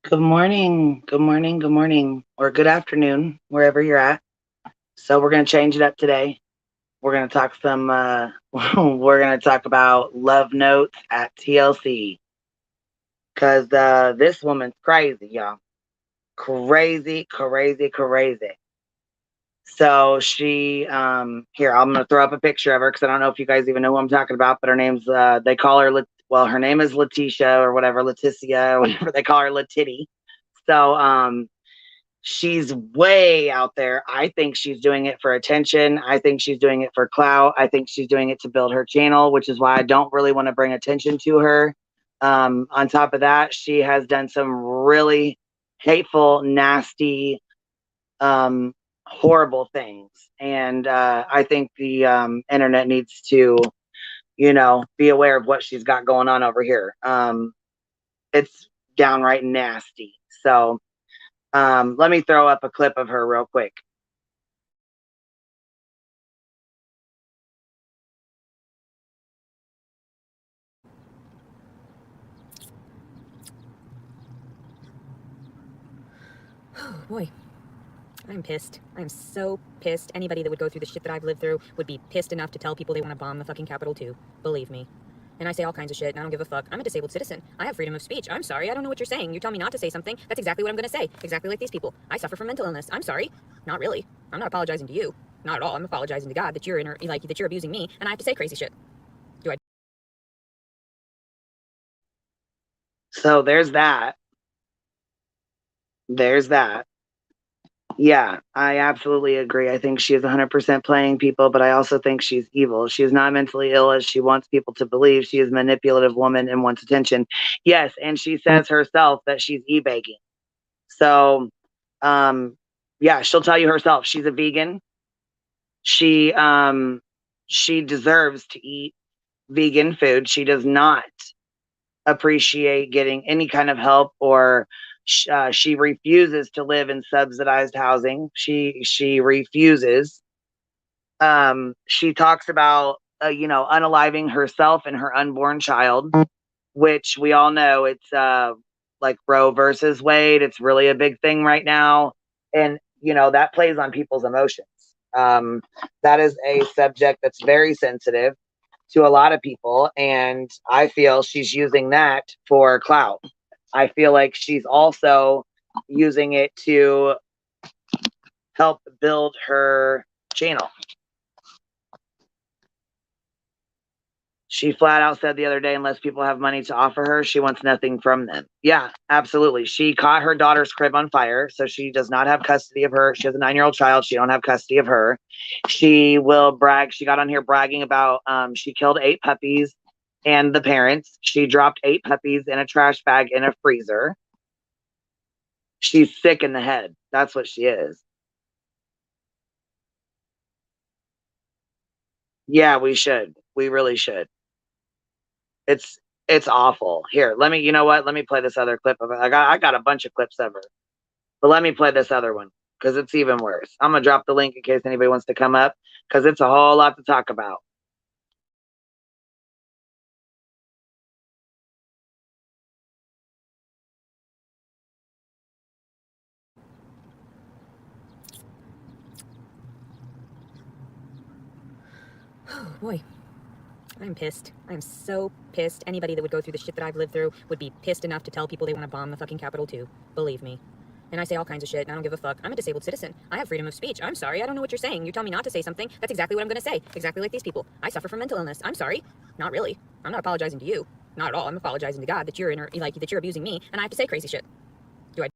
Good morning, good morning, good morning, or good afternoon, wherever you're at. So we're gonna change it up today. We're gonna talk some. We're gonna talk about love notes at TLC because this woman's crazy, y'all. Crazy, crazy, crazy. So she, here I'm gonna throw up a picture of her because I don't know if you guys even know who I'm talking about, but her name's they call her well, her name is Leticia or whatever, Leticia or whatever they call her, Letitty. So she's way out there. I think she's doing it for attention. I think she's doing it for clout. I think she's doing it to build her channel, which is why I don't really want to bring attention to her. On top of that, she has done some really hateful, nasty, horrible things. And I think the internet needs to, be aware of what she's got going on over here. It's downright nasty. So, let me throw up a clip of her real quick. Oh boy, I'm pissed. I'm so pissed. Anybody that would go through the shit that I've lived through would be pissed enough to tell people they want to bomb the fucking Capitol too. Believe me. And I say all kinds of shit, and I don't give a fuck. I'm a disabled citizen. I have freedom of speech. I'm sorry. I don't know what you're saying. You tell me not to say something. That's exactly what I'm going to say. Exactly like these people. I suffer from mental illness. I'm sorry. Not really. I'm not apologizing to you. Not at all. I'm apologizing to God that you're that you're abusing me, and I have to say crazy shit. Do I? So there's that. There's that. Yeah, I absolutely agree. I think she is 100% playing people, but I also think she's evil. She is not mentally ill as she wants people to believe. She is a manipulative woman and wants attention. Yes, and she says herself that she's e-bagging. So, yeah, she'll tell you herself she's a vegan. She she deserves to eat vegan food. She does not appreciate getting any kind of help, or she refuses to live in subsidized housing. She refuses. She talks about unaliving herself and her unborn child, which we all know it's like Roe versus Wade. It's really a big thing right now, and that plays on people's emotions. That is a subject that's very sensitive to a lot of people, and I feel she's using that for clout. I feel like she's also using it to help build her channel. She flat out said the other day, unless people have money to offer her, she wants nothing from them. Yeah, absolutely. She caught her daughter's crib on fire, so she does not have custody of her. She has a 9-year-old child. She don't have custody of her. She will brag. She got on here bragging about she killed 8 puppies and the parents. She dropped 8 puppies in a trash bag in a freezer. She's sick in the head. That's what she is. Yeah, we should. We really should. It's it's awful. Here, let me. You know what? Let me play this other clip of it. I got a bunch of clips of her, but let me play this other one because it's even worse. I'm gonna drop the link in case anybody wants to come up because it's a whole lot to talk about. Oh boy. I'm pissed. I'm so pissed. Anybody that would go through the shit that I've lived through would be pissed enough to tell people they want to bomb the fucking Capitol too. Believe me. And I say all kinds of shit, and I don't give a fuck. I'm a disabled citizen. I have freedom of speech. I'm sorry. I don't know what you're saying. You tell me not to say something. That's exactly what I'm going to say. Exactly like these people. I suffer from mental illness. I'm sorry. Not really. I'm not apologizing to you. Not at all. I'm apologizing to God that you're that you're abusing me, and I have to say crazy shit. Do I?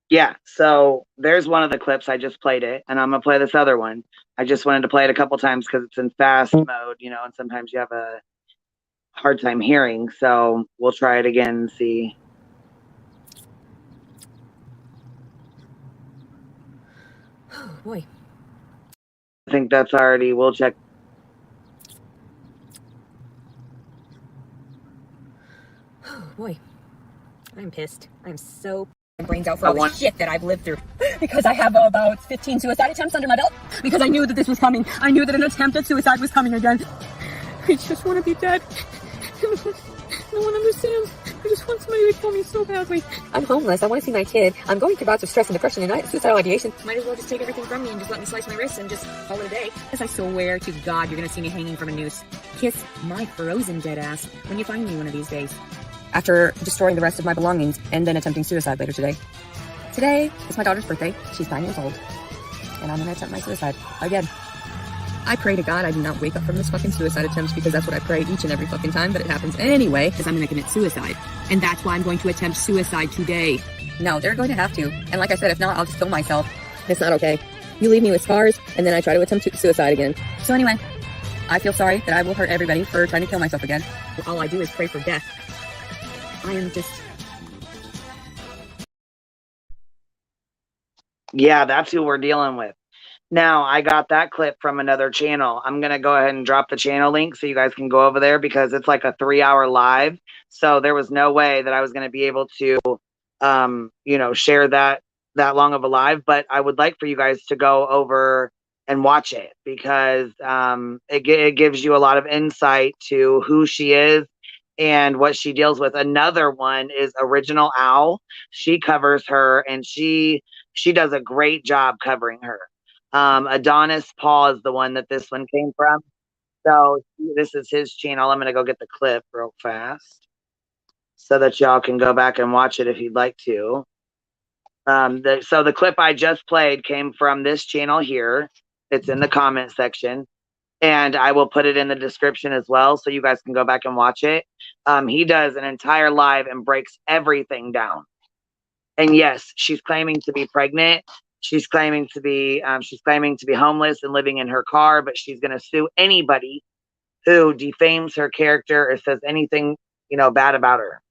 Yeah, so there's one of the clips. I just played it, and I'm gonna play this other one. I just wanted to play it a couple times because it's in fast mode, and sometimes you have a hard time hearing. So we'll try it again and see. Oh boy. I think that's already. We'll check. Oh boy. I'm pissed. I'm so brains out for all the shit that I've lived through. Because I have about 15 suicide attempts under my belt. Because I knew that this was coming. I knew that an attempt at suicide was coming again. I just want to be dead. No one understands. just want somebody to kill me so badly. I'm homeless. I want to see my kid. I'm going through bouts of stress and depression and suicidal ideation. Might as well just take everything from me and just let me slice my wrists and just call it a day. Because I swear to God, you're going to see me hanging from a noose. Kiss my frozen dead ass when you find me one of these days. After destroying the rest of my belongings and then attempting suicide later today. Today is my daughter's birthday. She's 9 years old. And I'm going to attempt my suicide again. I pray to God I do not wake up from this fucking suicide attempt because that's what I pray each and every fucking time, but it happens anyway because I'm going to commit suicide. And that's why I'm going to attempt suicide today. No, they're going to have to. And like I said, if not, I'll just kill myself. It's not okay. You leave me with scars, and then I try to attempt suicide again. So anyway, I feel sorry that I will hurt everybody for trying to kill myself again. All I do is pray for death. I am just... Yeah, that's who we're dealing with. Now, I got that clip from another channel. I'm going to go ahead and drop the channel link so you guys can go over there because it's like a 3-hour live. So there was no way that I was going to be able to, share that long of a live. But I would like for you guys to go over and watch it because it gives you a lot of insight to who she is and what she deals with. Another one is Original Owl. She covers her and she does a great job covering her. Adonis Paul is the one that this one came from. So this is his channel. I'm going to go get the clip real fast so that y'all can go back and watch it if you'd like to. So the clip I just played came from this channel here. It's in the comment section. And I will put it in the description as well so you guys can go back and watch it. He does an entire live and breaks everything down. And yes, she's claiming to be pregnant. She's claiming to be homeless and living in her car, but she's going to sue anybody who defames her character or says anything, bad about her.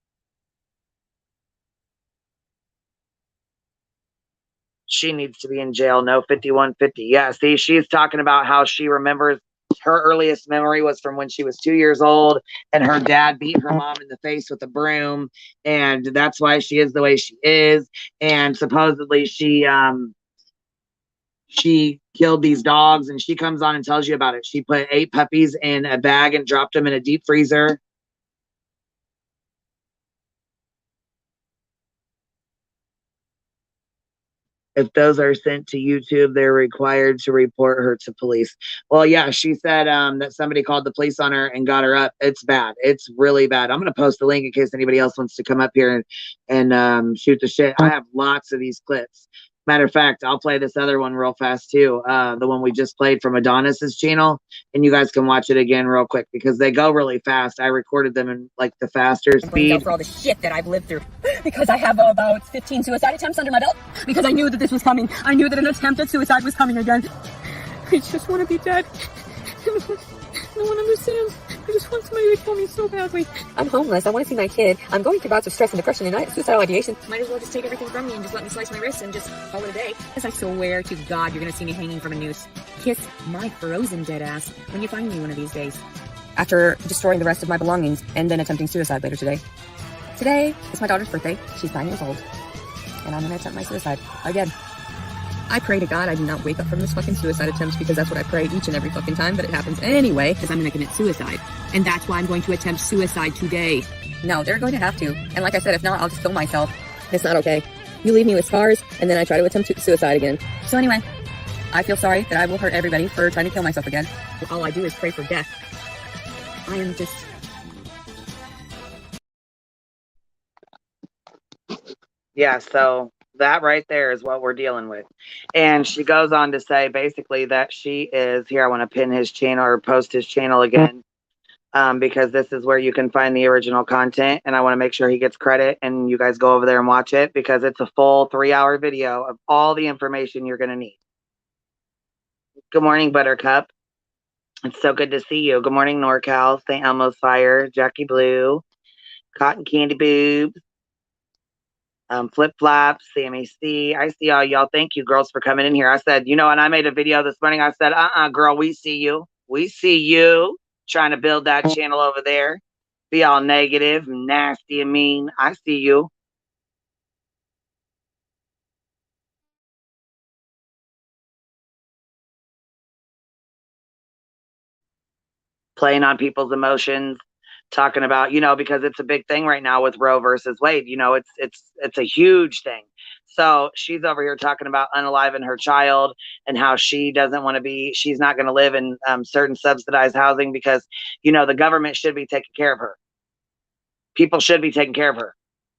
She needs to be in jail. No, 5150. Yeah, see, she's talking about how she remembers her earliest memory was from when she was 2 years old and her dad beat her mom in the face with a broom. And that's why she is the way she is. And supposedly she killed these dogs and she comes on and tells you about it. She put 8 puppies in a bag and dropped them in a deep freezer. If those are sent to YouTube, they're required to report her to police. Well, yeah, she said that somebody called the police on her and got her up. It's bad. It's really bad. I'm going to post the link in case anybody else wants to come up here and shoot the shit. I have lots of these clips. Matter of fact, I'll play this other one real fast too. The one we just played from Adonis's channel, and you guys can watch it again real quick because they go really fast. I recorded them in like the faster speed. For all the shit that I've lived through, because I have about 15 suicide attempts under my belt. Because I knew that this was coming. I knew that an attempt at suicide was coming again. I just want to be dead. No one understands. I just want somebody to kill me so badly. I'm homeless. I want to see my kid. I'm going through bouts of stress and depression and suicidal ideation. Might as well just take everything from me and just let me slice my wrists and just call it a day. Because I swear to God, you're going to see me hanging from a noose. Kiss my frozen dead ass when you find me one of these days. After destroying the rest of my belongings and then attempting suicide later today. Today is my daughter's birthday. She's 9 years old. And I'm going to attempt my suicide again. I pray to God I do not wake up from this fucking suicide attempt because that's what I pray each and every fucking time, but it happens anyway because I'm going to commit suicide. And that's why I'm going to attempt suicide today. No, they're going to have to. And like I said, if not, I'll just kill myself. It's not okay. You leave me with scars, and then I try to attempt suicide again. So anyway, I feel sorry that I will hurt everybody for trying to kill myself again. All I do is pray for death. I am just... Yeah, so that right there is what we're dealing with. And she goes on to say basically that she is here. I want to pin his channel or post his channel again because this is where you can find the original content. And I want to make sure he gets credit and you guys go over there and watch it because it's a full 3-hour video of all the information you're going to need. Good morning, Buttercup. It's so good to see you. Good morning, NorCal, St. Elmo's Fire, Jackie Blue, Cotton Candy Boobs. Flip Flops, Sammy C. I see all y'all. Thank you, girls, for coming in here. I said, and I made a video this morning. I said, girl, we see you. We see you trying to build that channel over there. Be all negative, nasty, and mean. I see you. Playing on people's emotions, talking about, because it's a big thing right now with Roe versus Wade. It's a huge thing. So she's over here talking about unaliving her child and how she's not going to live in certain subsidized housing because, the government should be taking care of her. People should be taking care of her.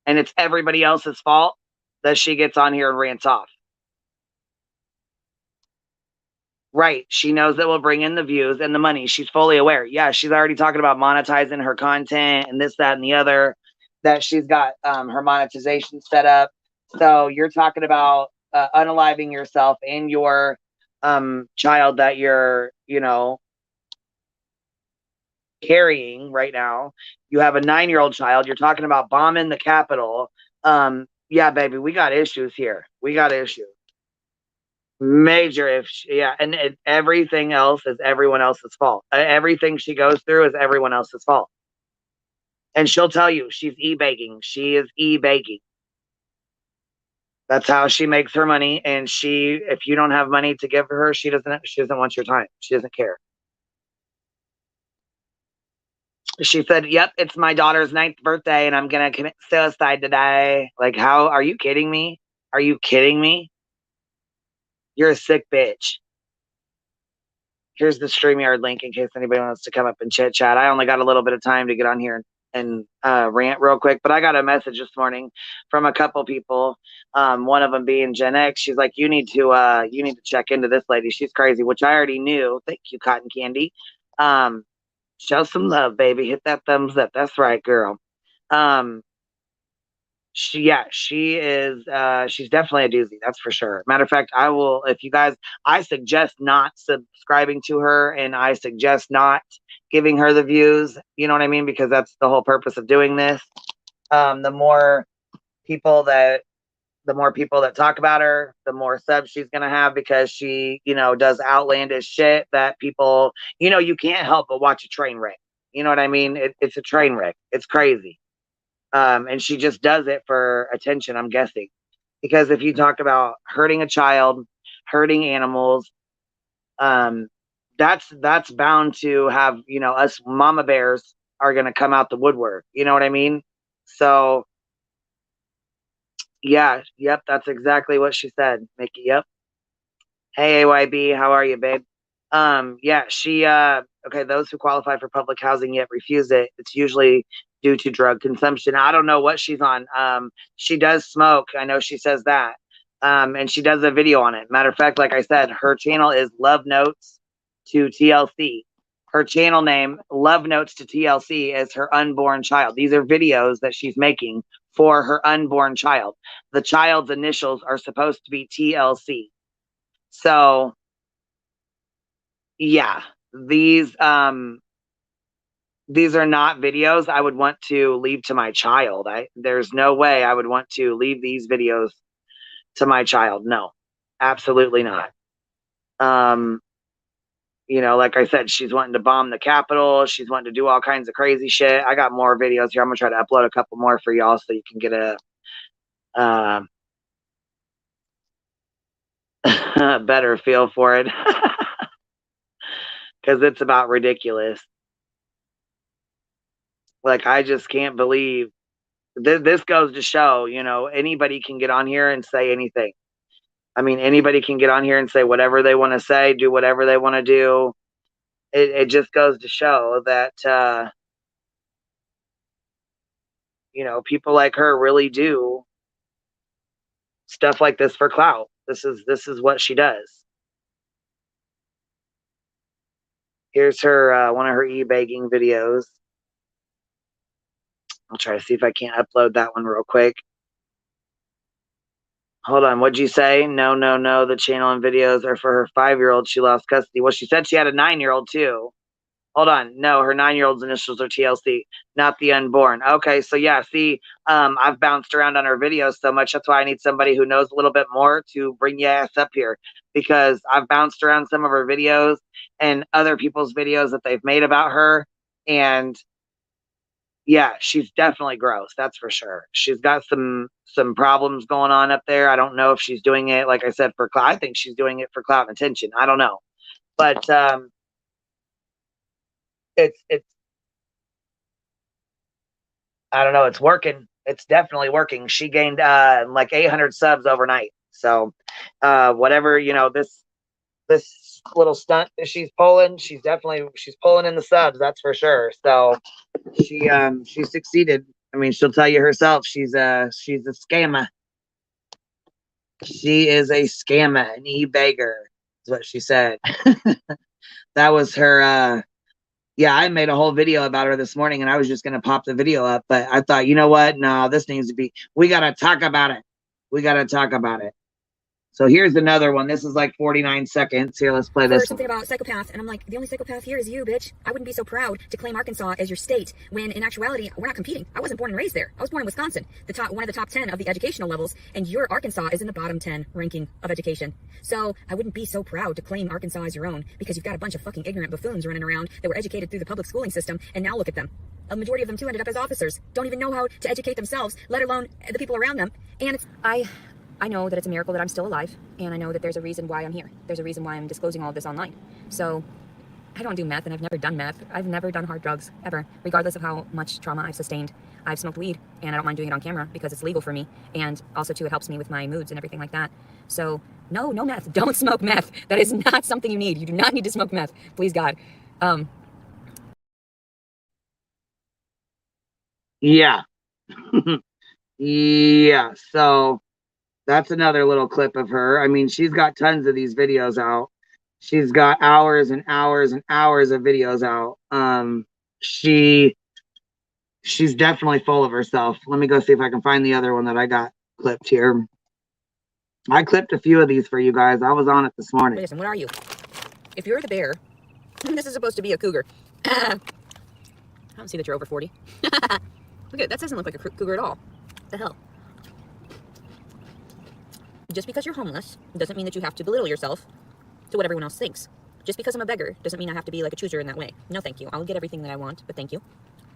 And it's everybody else's fault that she gets on here and rants off. Right. She knows that will bring in the views and the money. She's fully aware. Yeah, she's already talking about monetizing her content and this, that, and the other, that she's got her monetization set up. So you're talking about unaliving yourself and your child that you're, carrying right now. You have a 9-year-old child. You're talking about bombing the Capitol. Yeah, baby, we got issues here. We got issues. Major and everything else is everyone else's fault. Everything she goes through is everyone else's fault. And she'll tell you she's e-baking. She is e-baking. That's how she makes her money. And if you don't have money to give her, she doesn't want your time. She doesn't care. She said, "Yep, it's my daughter's 9th birthday and I'm going to commit suicide today." Like, how are you kidding me? Are you kidding me? You're a sick bitch. Here's the StreamYard link in case anybody wants to come up and chit chat. I only got a little bit of time to get on here and rant real quick, but I got a message this morning from a couple people. One of them being Gen X. She's like, you need to check into this lady. She's crazy, which I already knew. Thank you, Cotton Candy. Show some love, baby. Hit that thumbs up. That's right, girl. She is she's definitely a doozy, that's for sure. Matter of fact, I suggest not subscribing to her, and I suggest not giving her the views, you know what I mean, because that's the whole purpose of doing this. The more people that talk about her, the more subs she's gonna have, because she, does outlandish shit that people, you can't help but watch a train wreck. You know what I mean? It's a train wreck. It's crazy. And she just does it for attention, I'm guessing. Because if you talk about hurting a child, hurting animals, that's bound to have, us mama bears are going to come out the woodwork. You know what I mean? So, yeah, yep, that's exactly what she said, Mickey. Yep. Hey, AYB, how are you, babe? Yeah, she, okay, those who qualify for public housing yet refuse it, it's usually due to drug consumption. I don't know what she's on. She does smoke. I know she says that. And she does a video on it. Matter of fact, like I said, her channel is Love Notes to TLC. Her channel name, Love Notes to TLC, is her unborn child. These are videos that she's making for her unborn child. The child's initials are supposed to be TLC. So, yeah, these are not videos I would want to leave to my child. There's no way I would want to leave these videos to my child. No, absolutely not. Like I said, she's wanting to bomb the Capitol. She's wanting to do all kinds of crazy shit. I got more videos here. I'm gonna try to upload a couple more for y'all so you can get a better feel for it. Because it's about ridiculous. Like, I just can't believe this goes to show, anybody can get on here and say anything. I mean, anybody can get on here and say whatever they want to say, do whatever they want to do. It just goes to show that, people like her really do stuff like this for clout. This is what she does. Here's her, one of her e-bagging videos. I'll try to see if I can't upload that one real quick. Hold on, what'd you say? No. The channel and videos are for her 5-year-old. She lost custody. Well, she said she had a 9-year-old too. Hold on. No, her 9-year-old's initials are TLC, not the unborn. Okay, so yeah, see, I've bounced around on her videos so much. That's why I need somebody who knows a little bit more to bring your ass up here, because I've bounced around some of her videos and other people's videos that they've made about her. And yeah, she's definitely gross. That's for sure. She's got some problems going on up there. I don't know if she's doing it, like I said, for clout. I think she's doing it for clout and attention. I don't know, but it's I don't know. It's working. It's definitely working. She gained like 800 subs overnight. So whatever, you know, this little stunt that she's pulling, she's pulling in the subs, that's for sure. So she succeeded. I mean, she'll tell you herself she's a scammer. She is a scammer, an e-beggar, is what she said. That was her yeah, I made a whole video about her this morning and I was just gonna pop the video up, but I thought, you know what? No, this needs to be, we gotta talk about it. We gotta talk about it. So here's another one. This is like 49 seconds. Here, let's play this. Something about psychopath, and I'm like, the only psychopath here is you, bitch. I wouldn't be so proud to claim Arkansas as your state when, in actuality, we're not competing. I wasn't born and raised there. I was born in Wisconsin, one of the top 10 of the educational levels, and your Arkansas is in the bottom 10 ranking of education. So I wouldn't be so proud to claim Arkansas as your own because you've got a bunch of fucking ignorant buffoons running around that were educated through the public schooling system, and now look at them. A majority of them too ended up as officers. Don't even know how to educate themselves, let alone the people around them. And I know that it's a miracle that I'm still alive, and I know that there's a reason why I'm here. There's a reason why I'm disclosing all of this online. So I don't do meth, and I've never done meth. I've never done hard drugs, ever, regardless of how much trauma I've sustained. I've smoked weed, and I don't mind doing it on camera because it's legal for me, and also, too, it helps me with my moods and everything like that. So, no meth. Don't smoke meth. That is not something you need. You do not need to smoke meth. Please, God. Yeah. Yeah, so that's another little clip of her. I mean, she's got tons of these videos out. She's got hours and hours and hours of videos out. She's definitely full of herself. Let me go see if I can find the other one that I got clipped here. I clipped a few of these for you guys. I was on it this morning. Listen, what are you? If you're the bear, this is supposed to be a cougar. I don't see that you're over 40. Look at that, doesn't look like a cougar at all. What the hell? Just because you're homeless doesn't mean that you have to belittle yourself to what everyone else thinks. Just because I'm a beggar doesn't mean I have to be like a chooser in that way. No, thank you. I'll get everything that I want, but thank you.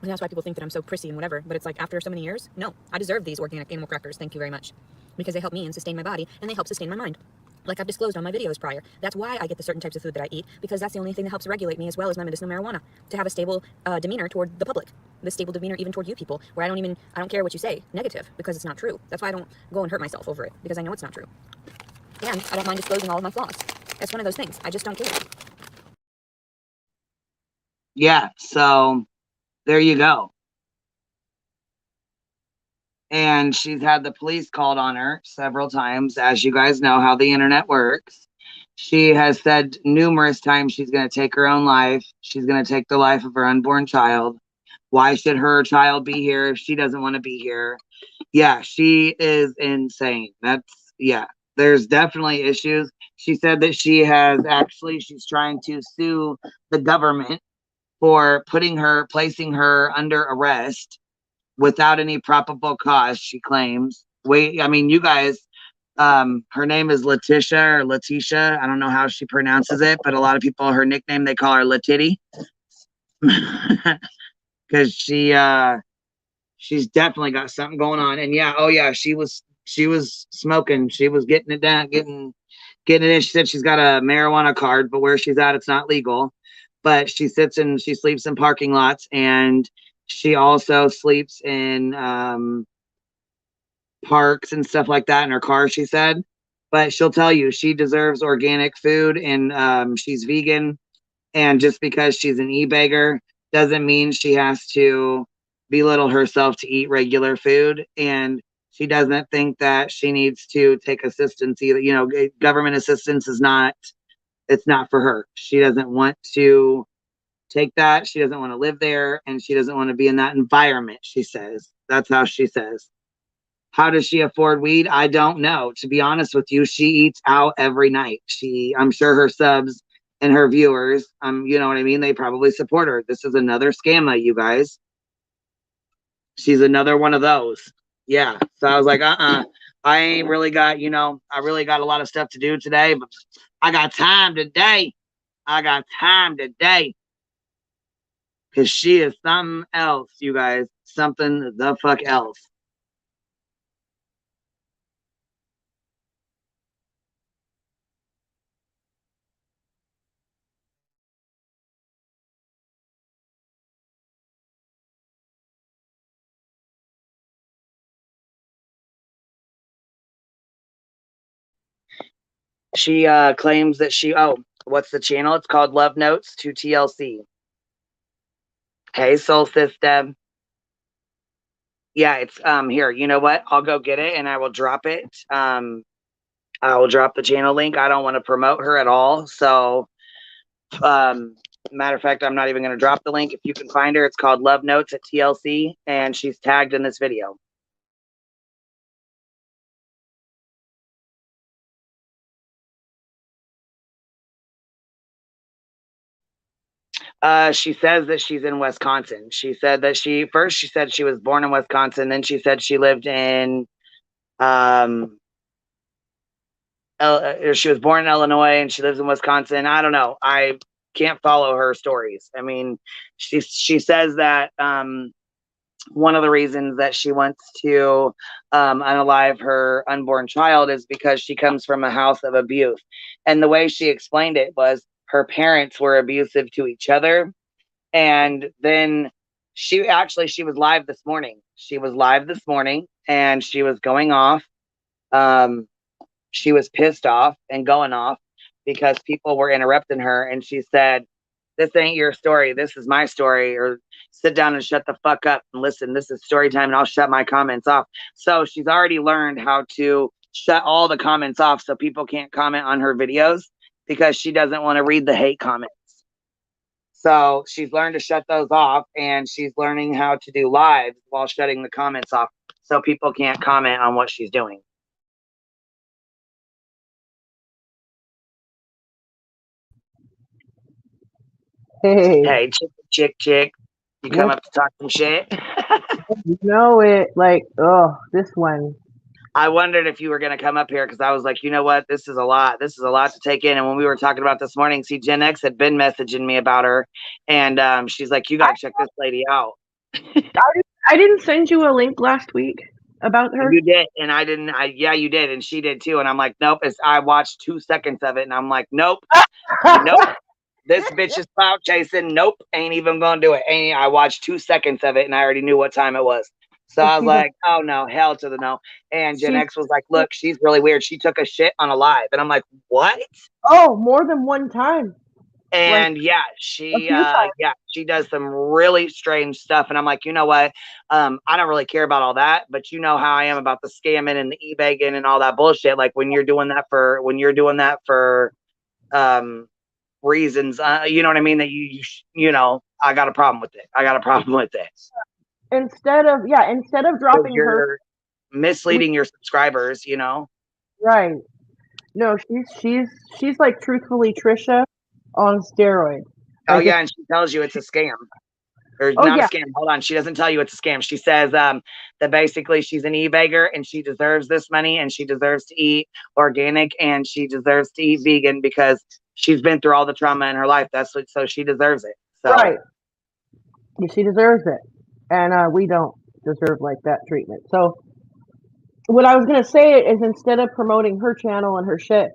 And that's why people think that I'm so prissy and whatever. But it's like, after so many years, no, I deserve these organic animal crackers. Thank you very much. Because they help me and sustain my body, and they help sustain my mind. Like I've disclosed on my videos prior. That's why I get the certain types of food that I eat, because that's the only thing that helps regulate me, as well as my medicinal marijuana, to have a stable demeanor toward the public. The stable demeanor even toward you people, where I don't care what you say, negative, because it's not true. That's why I don't go and hurt myself over it, because I know it's not true. And I don't mind disclosing all of my flaws. That's one of those things. I just don't care. Yeah, so there you go. And she's had the police called on her several times. As you guys know how the internet works, she has said numerous times she's going to take her own life. She's going to take the life of her unborn child. Why should her child be here if she doesn't want to be here? Yeah, she is insane. Yeah, there's definitely issues. She said that she's trying to sue the government for placing her under arrest without any probable cause, she claims. I mean, you guys, her name is Leticia. I don't know how she pronounces it, but a lot of people, her nickname, they call her Letitty. Because she's definitely got something going on. And yeah, oh yeah, she was smoking. She was getting it down, getting it in. She said she's got a marijuana card, but where she's at, it's not legal. But she sleeps in parking lots, and she also sleeps in parks and stuff like that in her car, she said. But she'll tell you she deserves organic food, and she's vegan. And just because she's an e-beggar doesn't mean she has to belittle herself to eat regular food. And she doesn't think that she needs to take assistance either. You know, government assistance it's not for her. She doesn't want to take that. She doesn't want to live there, and she doesn't want to be in that environment, she says. That's how she says. How does she afford weed? I don't know. To be honest with you, she eats out every night. I'm sure her subs and her viewers, you know what I mean? They probably support her. This is another scammer, you guys. She's another one of those. Yeah. So I was like, I ain't really got, I really got a lot of stuff to do today, but I got time today. Because she is something else, you guys. Something the fuck else. She claims that what's the channel? It's called Love Notes to TLC. Hey, Soul System. Yeah, it's here. You know what? I'll go get it and I will drop it. I will drop the channel link. I don't want to promote her at all. So, matter of fact, I'm not even going to drop the link. If you can find her, it's called Love Notes at TLC, and she's tagged in this video. She says that she's in Wisconsin. She said that she said she was born in Wisconsin. Then she said she lived in, she was born in Illinois and she lives in Wisconsin. I don't know. I can't follow her stories. I mean, she says that one of the reasons that she wants to unalive her unborn child is because she comes from a house of abuse. And the way she explained it was her parents were abusive to each other. And then she was live this morning. She was live this morning and she was going off. She was pissed off and going off because people were interrupting her. And she said, "This ain't your story. This is my story," or "Sit down and shut the fuck up and listen. This is story time and I'll shut my comments off." So she's already learned how to shut all the comments off so people can't comment on her videos because she doesn't want to read the hate comments. So she's learned to shut those off, and she's learning how to do lives while shutting the comments off so people can't comment on what she's doing. Hey, chick. You come up to talk some shit? You know it. Like, oh, this one. I wondered if you were going to come up here because I was like, you know what? This is a lot. This is a lot to take in. And when we were talking about this morning, see, Gen X had been messaging me about her. And she's like, you got to check this lady out. I didn't send you a link last week about her. You did. And I didn't. Yeah, you did. And she did too. And I'm like, nope. I watched 2 seconds of it. And I'm like, nope. Nope. This bitch is clout chasing. Nope. Ain't even going to do it. I watched 2 seconds of it and I already knew what time it was. So I was like, oh no, hell to the no. And Gen X was like, look, she's really weird. She took a shit on a live. And I'm like, what? Oh, more than one time. And like, she does some really strange stuff. And I'm like, you know what? I don't really care about all that, but you know how I am about the scamming and the e-begging and all that bullshit. Like when you're doing that for reasons, you know what I mean? That you know, I got a problem with it. Instead of dropping her, misleading your subscribers, you know. Right. No, she's like truthfully Trisha on steroids. Oh yeah, and she tells you it's a scam. Or not a scam. Hold on. She doesn't tell you it's a scam. She says that basically she's an e-beggar and she deserves this money and she deserves to eat organic and she deserves to eat vegan because she's been through all the trauma in her life. So she deserves it. So. Right. She deserves it. And we don't deserve like that treatment. So what I was going to say is instead of promoting her channel and her shit,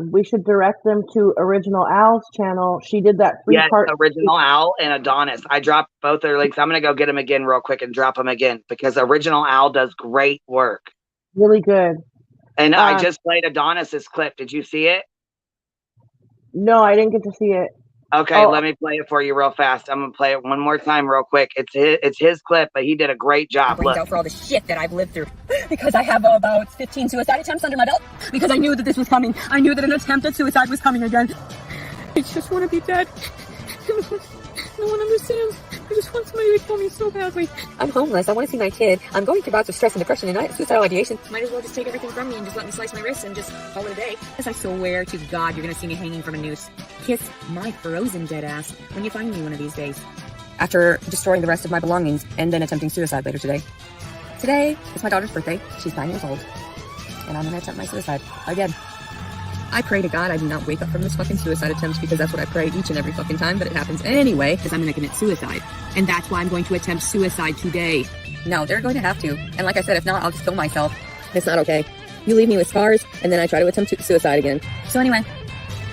we should direct them to Original Al's channel. She did that 3-part. Original Al and Adonis. I dropped both their links. I'm going to go get them again real quick and drop them again because Original Al does great work. Really good. And I just played Adonis's clip. Did you see it? No, I didn't get to see it. Okay, let me play it for you real fast. I'm gonna play it one more time real quick. It's his clip, but he did a great job. Look. Out for all the shit that I've lived through because I have about 15 suicide attempts under my belt because I knew that this was coming. I knew that an attempt at suicide was coming again. I just want to be dead. No one understands. I just want somebody to kill me so badly. I'm homeless. I want to see my kid. I'm going through bouts of stress and depression and suicidal ideation. Might as well just take everything from me and just let me slice my wrists and just call it a day. As I swear to God, you're going to see me hanging from a noose. Kiss my frozen dead ass when you find me one of these days. After destroying the rest of my belongings and then attempting suicide later today. Today is my daughter's birthday. She's 9 years old. And I'm going to attempt my suicide again. I pray to God I do not wake up from this fucking suicide attempt because that's what I pray each and every fucking time, but it happens anyway because I'm going to commit suicide. And that's why I'm going to attempt suicide today. No, they're going to have to. And like I said, if not, I'll just kill myself. It's not okay. You leave me with scars, and then I try to attempt suicide again. So anyway,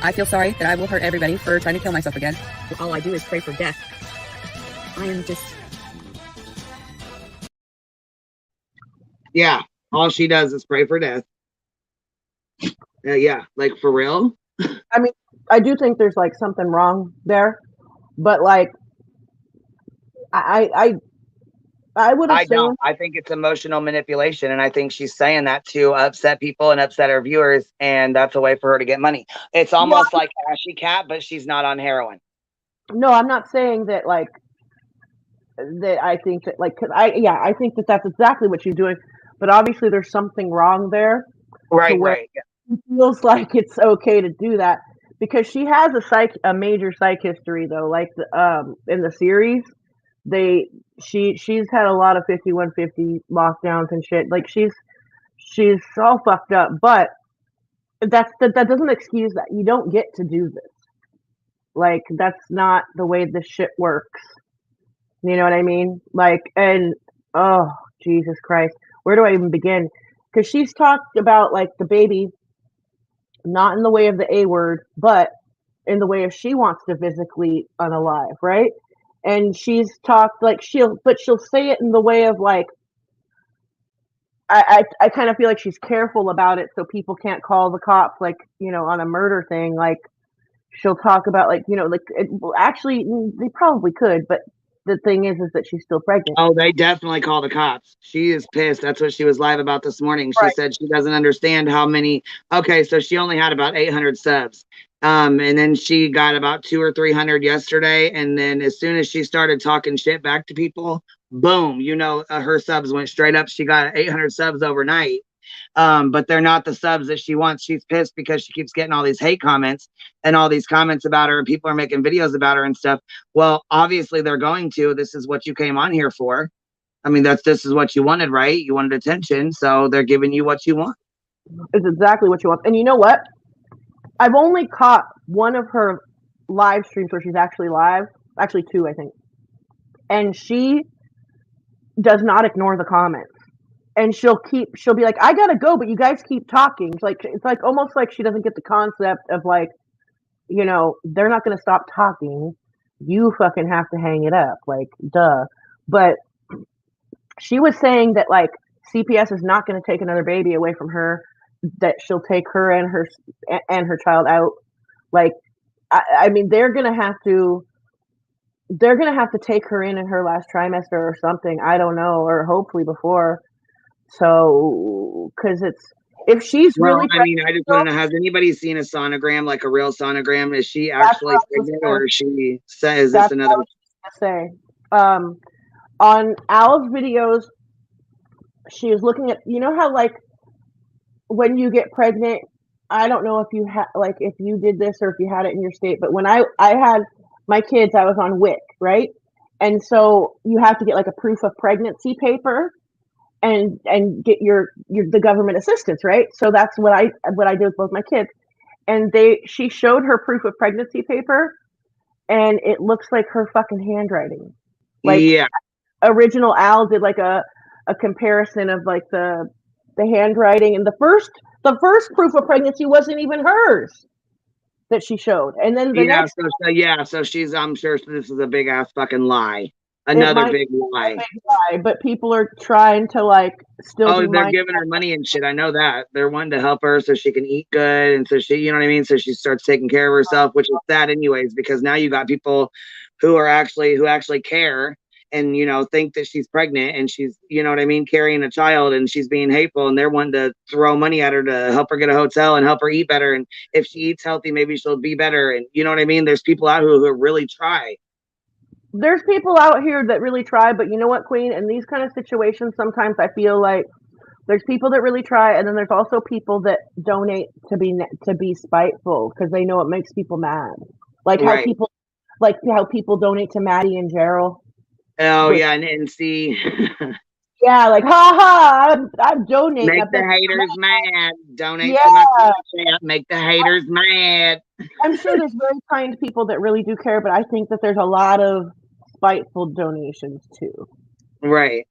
I feel sorry that I will hurt everybody for trying to kill myself again. All I do is pray for death. I am just... Yeah, all she does is pray for death. Yeah, like for real. I mean, I do think there's like something wrong there, but like I I would I don't. assume. I think it's emotional manipulation, and I think she's saying that to upset people and upset her viewers, and that's a way for her to get money. It's Well, almost like Ashy Cat, but she's not on heroin. no, I'm not saying that like that. I think that like, cause I think that that's exactly what she's doing, but obviously there's something wrong there to Right, where right. it feels like it's okay to do that because she has a major psych history though, like in the series they she's had a lot of 5150 lockdowns and shit. Like she's all fucked up, but that doesn't excuse that. You don't get to do this. Like that's not the way this shit works. You know what I mean? Like, and oh Jesus Christ, where do I even begin? Because she's talked about like the baby, not in the way of the A word, but in the way of she wants to physically unalive, right? And she's talked like she'll say it in the way of like I kind of feel like she's careful about it so people can't call the cops like on a murder thing. Like she'll talk about like like well, actually they probably could, but the thing is that she's still pregnant. Oh, they definitely call the cops. She is pissed. That's what she was live about this morning. She Right. said she doesn't understand how many. Okay, so she only had about 800 subs. And then she got about 200 or 300 yesterday. And then as soon as she started talking shit back to people, boom, her subs went straight up. She got 800 subs overnight. But they're not the subs that she wants. She's pissed because she keeps getting all these hate comments and all these comments about her, and people are making videos about her and stuff. Well, obviously they're going to. This is what you came on here for. I mean, this is what you wanted, right? You wanted attention, so they're giving you what you want. It's exactly what you want. And you know what? I've only caught one of her live streams where she's actually live. Actually, two, I think. And she does not ignore the comments. And she'll be like, I gotta go, but you guys keep talking. It's like almost like she doesn't get the concept of like, they're not gonna stop talking. You fucking have to hang it up. Like, duh. But she was saying that like CPS is not gonna take another baby away from her, that she'll take her and her child out. Like I mean they're gonna have to take her in her last trimester or something. I don't know, or hopefully before. So, because if she's Well, really I mean, I just want pregnant, to know, has anybody seen a sonogram, like a real sonogram? Is she that's what actually I was pregnant, gonna, or is she says this that's what I another? was gonna say. On Al's videos, she was looking at how like when you get pregnant. I don't know if you had like if you did this or if you had it in your state, but when I had my kids, I was on WIC, right? And so you have to get like a proof of pregnancy paper and get your the government assistance, right? So that's what I did with both my kids. And she showed her proof of pregnancy paper and it looks like her fucking handwriting. Like Yeah, original Al did like a comparison of like the handwriting, and the first proof of pregnancy wasn't even hers that she showed. And then the yeah. next So she's. I'm sure this is a big ass fucking lie. it Another might big be a lie. big lie, but people are trying to like still Oh, be they're mindful. giving her money and shit. I know that. They're wanting to help her so she can eat good. And so she, you know what I mean? So she starts taking care of herself, which is sad anyways, because now you got people who actually care and, think that she's pregnant and she's, you know what I mean, carrying a child and she's being hateful and they're wanting to throw money at her to help her get a hotel and help her eat better. And if she eats healthy, maybe she'll be better. And you know what I mean? There's people out who really try. There's people out here that really try, but you know what, Queen? In these kind of situations, sometimes I feel like there's people that really try, and then there's also people that donate to be spiteful because they know it makes people mad. Like how Right. people donate to Maddie and Gerald. Oh, Which yeah. And see, yeah, like ha ha, I'm donating. I make the bet haters mad. Donate to my yeah, chat. Make the haters mad. I'm sure there's very kind people that really do care, but I think that there's a lot of spiteful donations too. Right.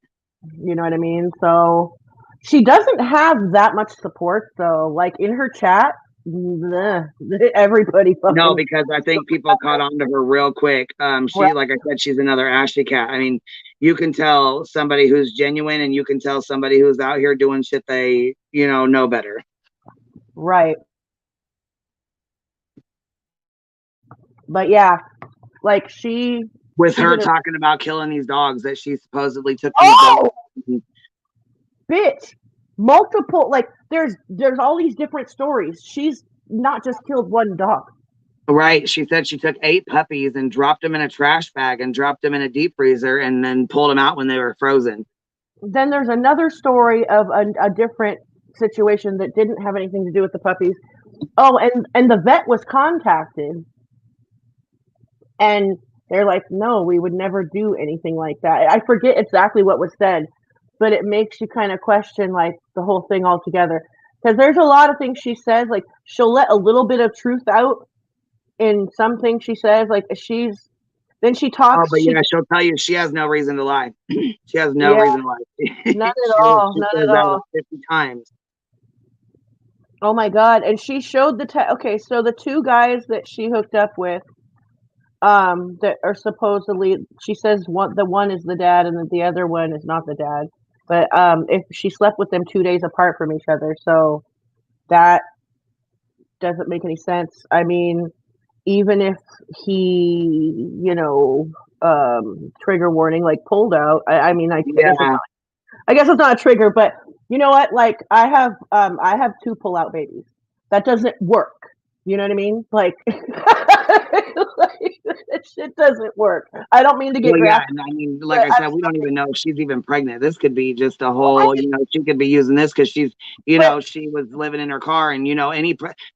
You know what I mean? So she doesn't have that much support though. Like in her chat, bleh, everybody No, fucking because I think people caught on to her real quick. right. Like I said, she's another Ashley cat. I mean, you can tell somebody who's genuine and you can tell somebody who's out here doing shit they, know better. Right. But yeah, like she with her did talking about killing these dogs that she supposedly took these oh dogs. bitch, multiple, like there's all these different stories. She's not just killed one dog. Right. She said she took 8 puppies and dropped them in a trash bag and dropped them in a deep freezer and then pulled them out when they were frozen. Then there's another story of a different situation that didn't have anything to do with the puppies. Oh, and the vet was contacted, and they're like, no, we would never do anything like that. I forget exactly what was said, but it makes you kind of question like the whole thing altogether. Because there's a lot of things she says, like she'll let a little bit of truth out in some things she says, like then she Oh, talks, but yeah, she'll tell you she has no reason to lie. She has no yeah, reason to lie. none at all, She none says at that all. like 50 times. Oh my god! And she showed okay, so the 2 guys that she hooked up with, that are supposedly, she says the one is the dad and the other one is not the dad. But if she slept with them 2 days apart from each other, so that doesn't make any sense. I mean, even if he, trigger warning, like pulled out. I mean, Yeah. I guess it's not a trigger, but you know what? Like I have 2 pull out babies. That doesn't work. You know what I mean? Like, that shit doesn't work. I don't mean to get Well, yeah, graphic. and I mean, like I said, we don't even know if she's even pregnant. This could be just a whole, she could be using this because she's, she was living in her car, and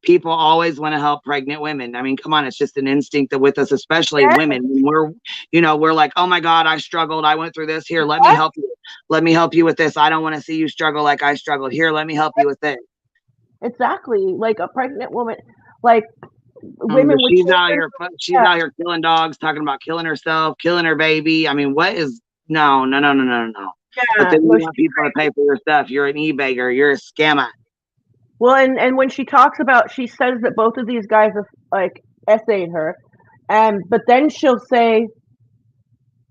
people always want to help pregnant women. I mean, come on, it's just an instinct that with us, especially women, when we're like, oh my God, I struggled, I went through this. Here, let me help you. Let me help you with this. I don't want to see you struggle like I struggled. Here, let me help you with this. Exactly, like a pregnant woman, like women with she's out here. She's out here killing dogs, talking about killing herself, killing her baby. I mean, what is no. Yeah, But then you want people to pay for your stuff. You're an e-bagger. You're a scammer. Well, and when she talks about, she says that both of these guys have like essayed her, but then she'll say,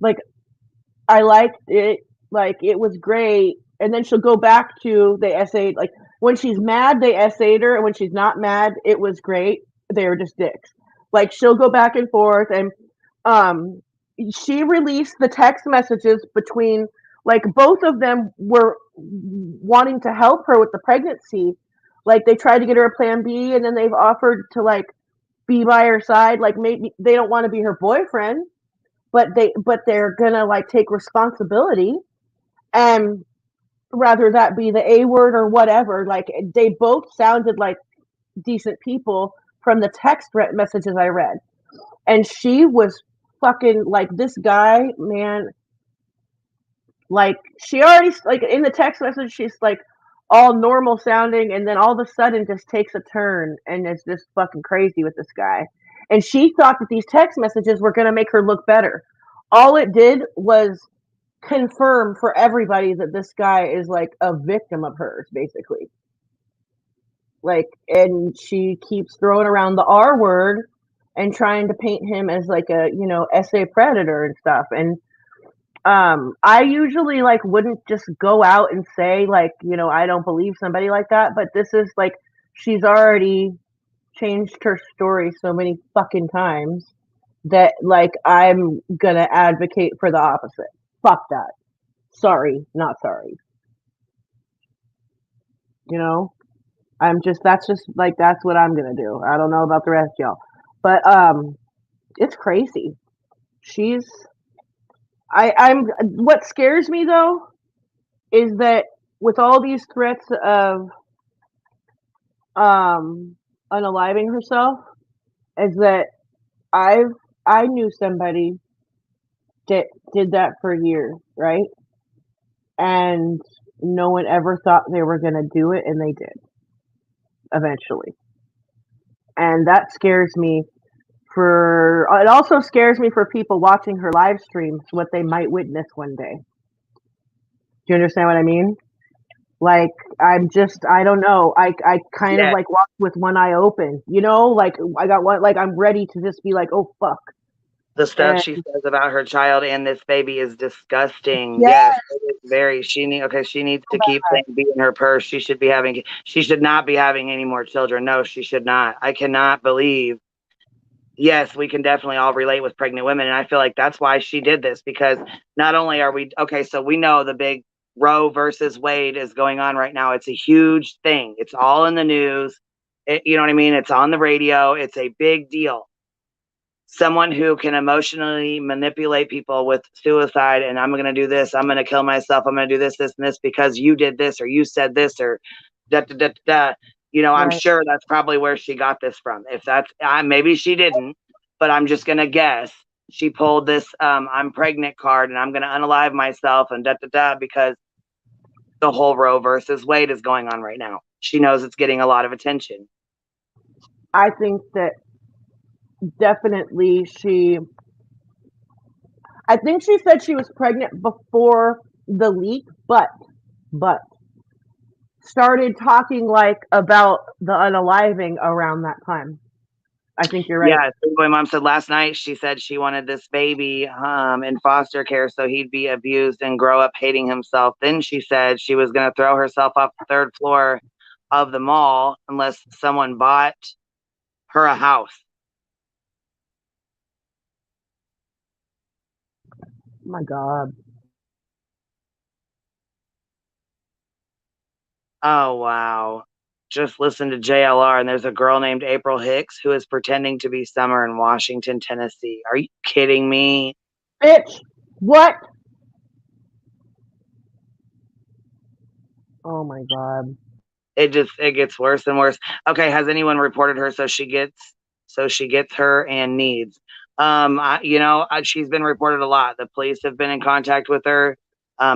like, I liked it, like it was great, and then she'll go back to they essayed, like when she's mad they essayed her, and when she's not mad it was great. They were just dicks. Like she'll go back and forth, and she released the text messages between, like both of them were wanting to help her with the pregnancy. Like they tried to get her a plan B, and then they've offered to like be by her side. Like maybe they don't want to be her boyfriend, but they're gonna like take responsibility, and rather that be the A word or whatever. Like they both sounded like decent people from the text messages I read, and she was fucking like this guy, man. Like she already, like in the text message she's like all normal sounding, and then all of a sudden just takes a turn and is just fucking crazy with this guy. And she thought that these text messages were going to make her look better. All it did was confirm for everybody that this guy is like a victim of hers, basically. Like, and she keeps throwing around the R word and trying to paint him as like a, SA predator and stuff. And I usually like wouldn't just go out and say like, I don't believe somebody like that, but this is like she's already changed her story so many fucking times that like I'm gonna advocate for the opposite. Fuck that. Sorry, not sorry. That's just like that's what I'm gonna do. I don't know about the rest of y'all. But it's crazy. I'm what scares me though is that with all these threats of unaliving herself, is that I knew somebody that did that for years, right? And no one ever thought they were gonna do it, and they did eventually. And that scares me. It also scares me for people watching her live streams, what they might witness one day. Do you understand what I mean? Like I don't know. I kind of like walk with one eye open, like I got one, like I'm ready to just be like, oh fuck. The stuff she says about her child and this baby is disgusting. Yes, it is very. She needs to keep Plan B in her purse. She should not be having any more children. No, she should not. I cannot believe yes, we can definitely all relate with pregnant women. And I feel like that's why she did this, because not only are we, okay, so we know the big Roe versus Wade is going on right now. It's a huge thing. It's all in the news. You know what I mean? It's on the radio. It's a big deal. Someone who can emotionally manipulate people with suicide, and I'm going to do this, I'm going to kill myself, I'm going to do this, this, and this because you did this or you said this or da da da da. You know, I'm Right. sure that's probably where she got this from. If that's maybe she didn't, but I'm just going to guess she pulled this I'm pregnant card and I'm going to unalive myself and da da da because the whole Roe versus Wade is going on right now. She knows it's getting a lot of attention. I think that definitely I think she said she was pregnant before the leak, but started talking like about the unaliving around that time. I think you're right. Yeah, my mom said last night she said she wanted this baby in foster care so he'd be abused and grow up hating himself. Then she said she was going to throw herself off the third floor of the mall unless someone bought her a house. Oh my God. Oh, wow. Just listen to JLR, and there's a girl named April Hicks who is pretending to be Summer in Washington, Tennessee. Are you kidding me? Bitch, what? Oh my God. It gets worse and worse. Okay, has anyone reported her so she gets her and needs? She's been reported a lot. The police have been in contact with her.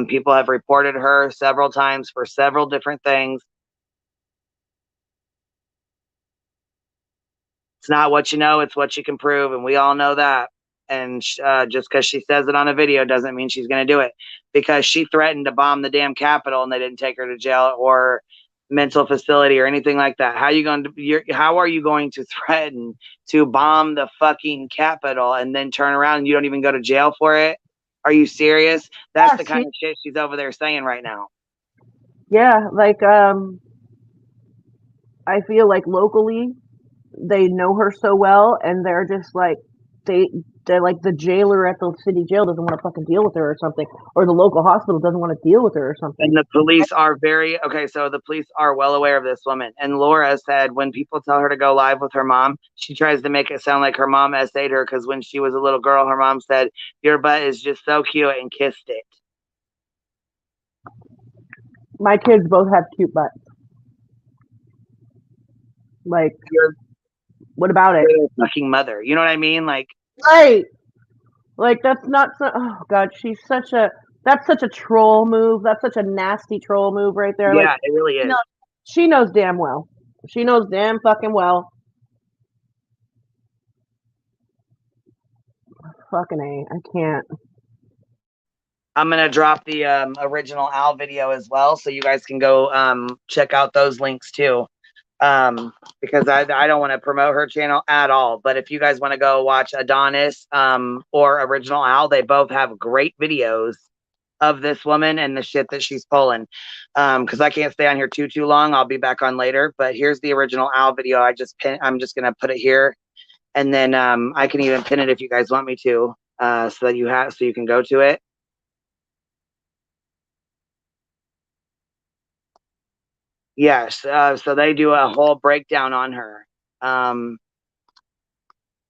People have reported her several times for several different things. It's not what you know, it's what you can prove, and we all know that. And just because she says it on a video doesn't mean she's going to do it. Because she threatened to bomb the damn Capitol and they didn't take her to jail or mental facility or anything like that. How are you going to threaten to bomb the fucking Capitol and then turn around and you don't even go to jail for it? Are you serious? That's Yeah, the kind of shit she's over there saying right now. like I feel like locally they know her so well and they're just like they they're like the jailer at the city jail doesn't want to fucking deal with her or something, or the local hospital doesn't want to deal with her or something. And the police are very okay. So the police are well aware of this woman. And Laura said when people tell her to go live with her mom, she tries to make it sound like her mom essayed her because when she was a little girl, her mom said, "Your butt is just so cute," and kissed it. My kids both have cute butts. Like, You're, what about it? you're a fucking mother. You know what I mean? Like, Right. Like that's not so, oh God, that's such a troll move. That's such a nasty troll move right there. Like yeah, it really is. she knows damn well. She knows damn fucking well. Fucking A. I can't. I'm gonna drop the original Al video as well, so you guys can go check out those links too. Because I don't want to promote her channel at all. But if you guys want to go watch Adonis or Original Al, they both have great videos of this woman and the shit that she's pulling. Because I can't stay on here too long. I'll be back on later. But here's the Original Al video. I'm just gonna put it here, and then I can even pin it if you guys want me to, so you can go to it. Yes, so they do a whole breakdown on her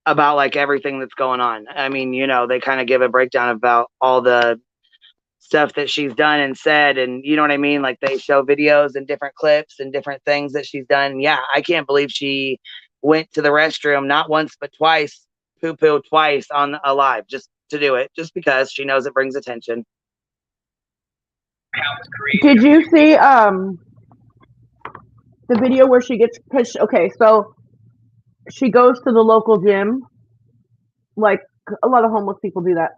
about like everything that's going on. I mean, they kind of give a breakdown about all the stuff that she's done and said, and you know what I mean? Like they show videos and different clips and different things that she's done. And yeah, I can't believe she went to the restroom not once but twice, poo twice on a live just to do it, just because she knows it brings attention. Did you see the video where she gets pushed? Okay, so she goes to the local gym. Like a lot of homeless people do that.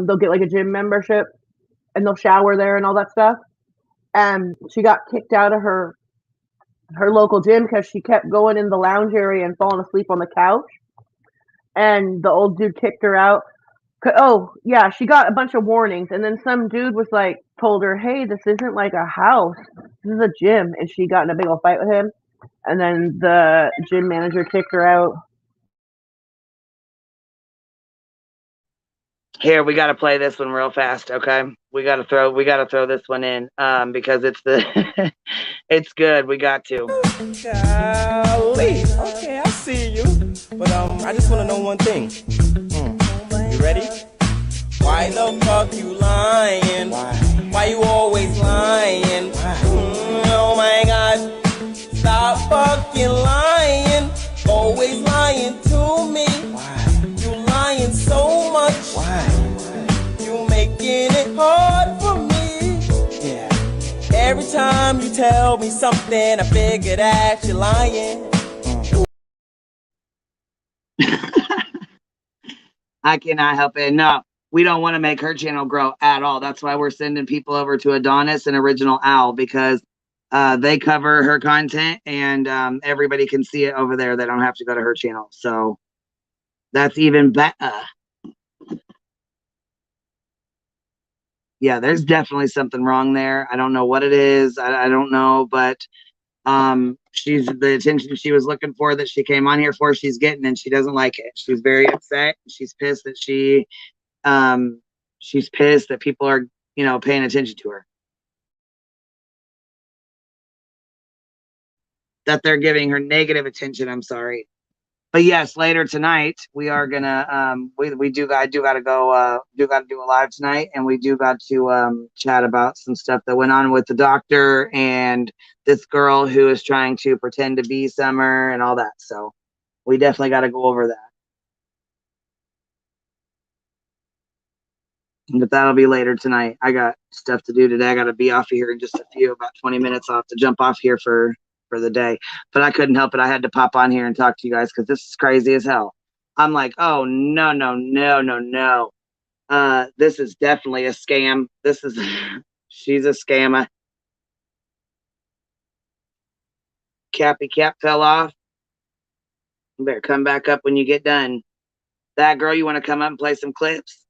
They'll get like a gym membership and they'll shower there and all that stuff. And she got kicked out of her local gym because she kept going in the lounge area and falling asleep on the couch. And the old dude kicked her out. Oh yeah, she got a bunch of warnings, and then some dude was like, told her, "Hey, this isn't like a house. This is a gym." And she got in a big old fight with him. And then the gym manager kicked her out. Here, we got to play this one real fast, okay? We got to throw this one in because it's the it's good. We got to. Golly. Okay, I see you. But I just want to know one thing. You ready? Why the fuck you lying? Why you always lying? Oh my god. Stop fucking lying. Always lying to me. You lying so much. You making it hard for me. Yeah. Every time you tell me something, I figure that you're lying. I cannot help it. No, we don't want to make her channel grow at all. That's why we're sending people over to Adonis and Original Owl, because they cover her content and everybody can see it over there. They don't have to go to her channel. So that's even better. Yeah, there's definitely something wrong there. I don't know what it is. I don't know, but she's the attention she was looking for, that she came on here for, she's getting, and she doesn't like it. She's very upset. She's pissed that she's pissed that people are, paying attention to her, that they're giving her negative attention. I'm sorry. But yes, later tonight we are gonna I do gotta go do gotta do a live tonight, and we do got to chat about some stuff that went on with the doctor and this girl who is trying to pretend to be Summer and all that. So we definitely got to go over that. But that'll be later tonight. I got stuff to do today. I got to be off of here in just a few, about 20 minutes off to jump off here for the day. But I couldn't help it. I had to pop on here and talk to you guys because this is crazy as hell. I'm like, oh, no, no, no, no, no. This is definitely a scam. This is, she's a scammer. Cappy cap fell off. You better come back up when you get done. That girl, you want to come up and play some clips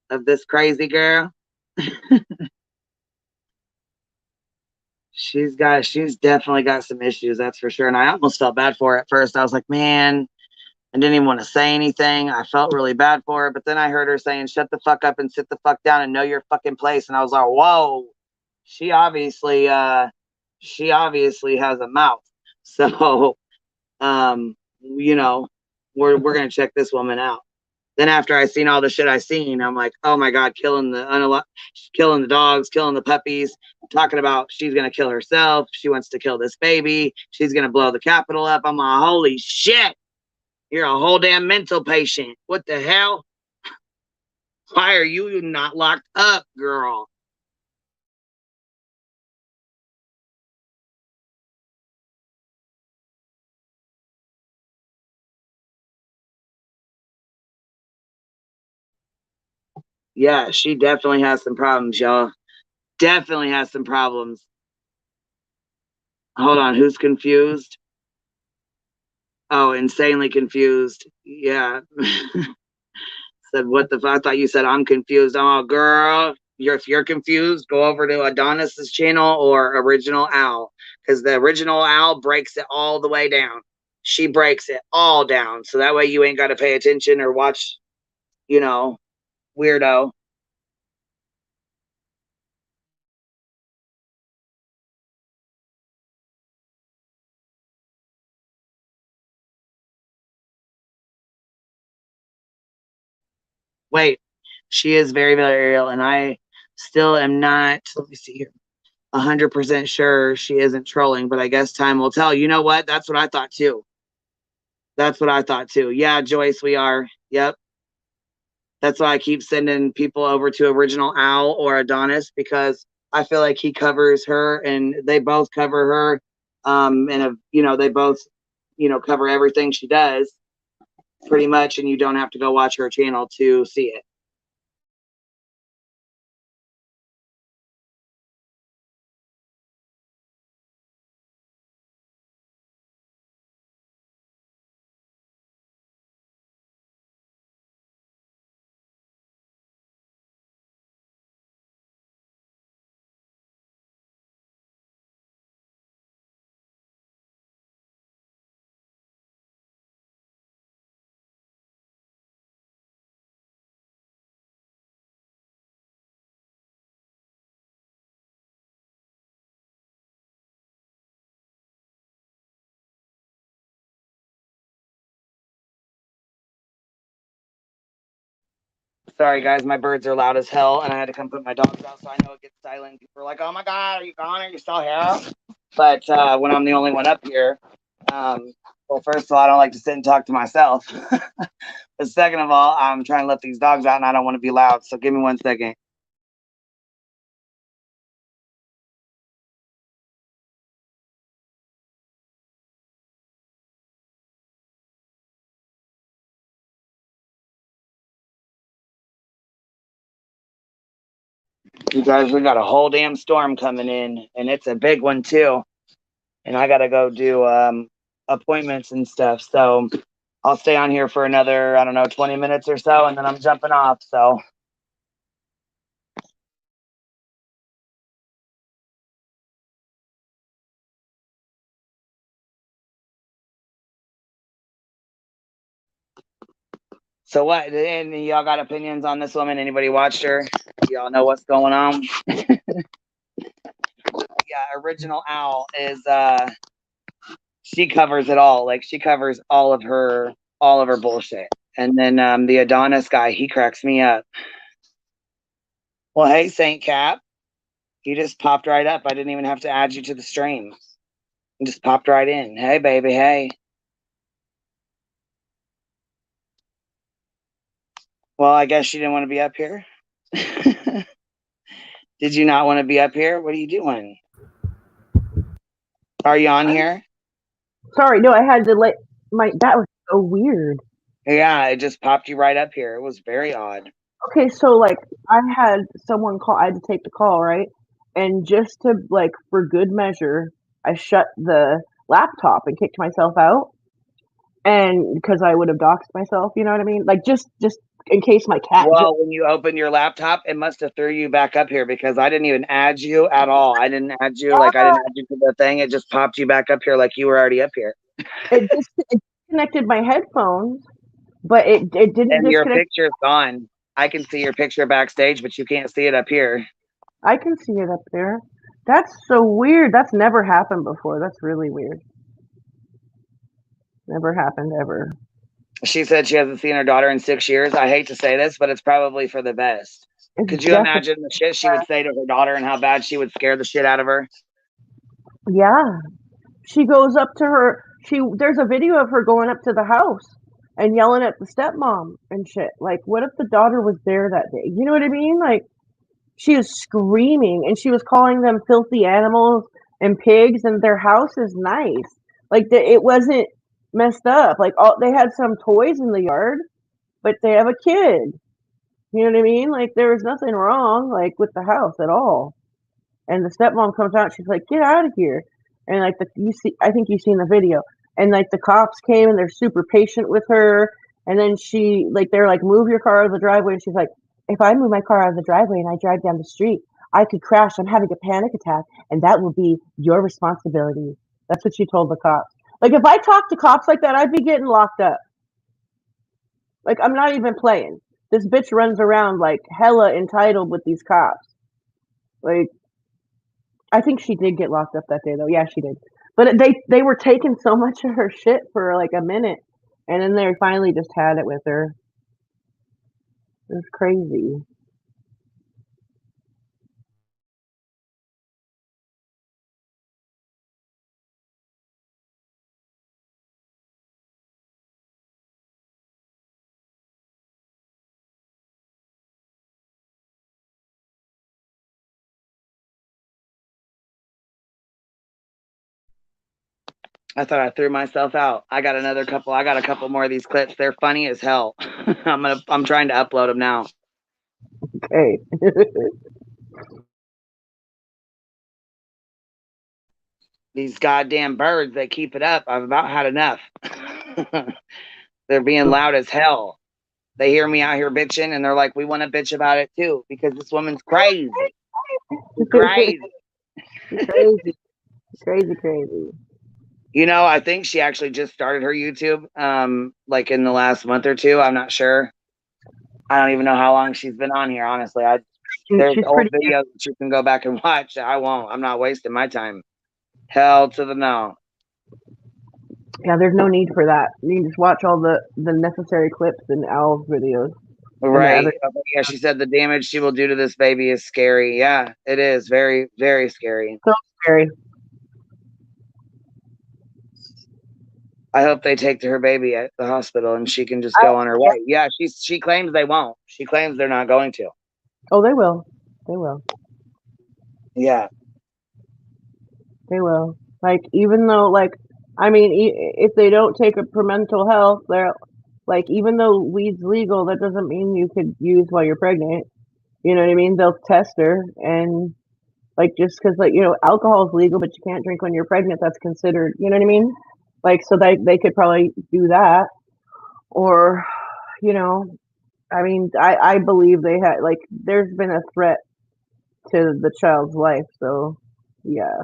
of this crazy girl? She's definitely got some issues, that's for sure. And I almost felt bad for her at first. I was like, man, I didn't even want to say anything. I felt really bad for her. But then I heard her saying, shut the fuck up and sit the fuck down and know your fucking place. And I was like, whoa, she obviously has a mouth. So, we're going to check this woman out. Then after I seen all the shit I seen, I'm like, oh my God, killing the dogs, killing the puppies, talking about she's going to kill herself. She wants to kill this baby. She's going to blow the Capitol up. I'm like, holy shit. You're a whole damn mental patient. What the hell? Why are you not locked up, girl? Yeah, she definitely has some problems, y'all. Definitely has some problems. Hold on, who's confused? Oh, insanely confused. Yeah. Said, what the fuck? I thought you said I'm confused. Oh, girl, if you're confused, go over to Adonis's channel or Original Owl, because the Original Owl breaks it all the way down. She breaks it all down, so that way you ain't got to pay attention or watch, weirdo. Wait, she is very, very ill, and I still am not. Let me see here. 100% sure she isn't trolling, but I guess time will tell. You know what? That's what I thought too. That's what I thought too. Yeah, Joyce, we are. Yep. That's why I keep sending people over to Original Owl or Adonis, because I feel like he covers her and they both cover her. They both, cover everything she does pretty much. And you don't have to go watch her channel to see it. Sorry, guys, my birds are loud as hell, and I had to come put my dogs out, so I know it gets silent. People are like, "Oh my God, are you gone? Are you still here?" But when I'm the only one up here, well, first of all, I don't like to sit and talk to myself. But second of all, I'm trying to let these dogs out, and I don't want to be loud. So give me 1 second. You guys, we got a whole damn storm coming in, and it's a big one too. And I gotta go do appointments and stuff. So I'll stay on here for another, I don't know, 20 minutes or so, and then I'm jumping off. So what? And y'all got opinions on this woman? Anybody watched her? Y'all know what's going on? Yeah, Original Owl is she covers it all. Like she covers all of her bullshit. And then the Adonis guy, he cracks me up. Well, hey, Saint Cap, you just popped right up. I didn't even have to add you to the stream. You just popped right in. Hey, baby, hey. Well, I guess you didn't want to be up here. Did you not want to be up here? What are you doing? Are you on here? Sorry, no, I had to let that was so weird. Yeah, it just popped you right up here. It was very odd. Okay, so like I had someone call, I had to take the call, right? And just to like for good measure, I shut the laptop and kicked myself out. And because I would have doxed myself, you know what I mean? Like just in case my cat. Well, when you open your laptop, it must have threw you back up here because I didn't even add you at all. I didn't add you, like I didn't add you to the thing. It just popped you back up here like you were already up here. It disconnected my headphones, but it didn't And your disconnect. picture's gone. I can see your picture backstage, but you can't see it up here. I can see it up there. That's so weird. That's never happened before. That's really weird. Never happened ever. She said she hasn't seen her daughter in 6 years. I hate to say this, but it's probably for the best. It's Could you imagine the shit she would say to her daughter and how bad she would scare the shit out of her? Yeah. She goes up to her. There's a video of her going up to the house and yelling at the stepmom and shit. Like, what if the daughter was there that day? You know what I mean? Like, she was screaming and she was calling them filthy animals and pigs, and their house is nice. Like, it wasn't messed up. Like, they had some toys in the yard, but they have a kid. You know what I mean? Like, there was nothing wrong, like, with the house at all. And the stepmom comes out, she's like, "Get out of here!" And like I think you've seen the video. And like the cops came and they're super patient with her. And then they're like, "Move your car out of the driveway." And she's like, "If I move my car out of the driveway and I drive down the street, I could crash. I'm having a panic attack, and that will be your responsibility." That's what she told the cops. Like, if I talked to cops like that, I'd be getting locked up. Like, I'm not even playing. This bitch runs around like hella entitled with these cops. Like, I think she did get locked up that day, though. Yeah, she did. But they were taking so much of her shit for like a minute, and then they finally just had it with her. It was crazy. I thought I threw myself out. I got a couple more of these clips. They're funny as hell. I'm trying to upload them now. Okay. These goddamn birds, they keep it up. I've about had enough. They're being loud as hell. They hear me out here bitching, and they're like, "We want to bitch about it too because this woman's crazy." Crazy. Crazy. You know, I think she actually just started her YouTube, like in the last month or two. I'm not sure. I don't even know how long she's been on here. Honestly, there's old videos that you can go back and watch. I won't. I'm not wasting my time. Hell to the no. Yeah, there's no need for that. You just watch all the necessary clips in Owl's videos. Right. other, Yeah, she said the damage she will do to this baby is scary. Yeah, it is very, very scary. so scary. I hope they take her baby at the hospital and she can just go on her way. Yeah, she claims they won't. She claims they're not going to. Oh, they will. They will. Yeah. They will. Like, even though, like, I mean, if they don't take it for mental health, they're like, even though weed's legal, that doesn't mean you could use while you're pregnant. You know what I mean? They'll test her, and like, just because, like, alcohol is legal, but you can't drink when you're pregnant, that's considered, you know what I mean? Like, so they could probably do that. Or, you know, I mean, I believe they had, like, there's been a threat to the child's life, so yeah.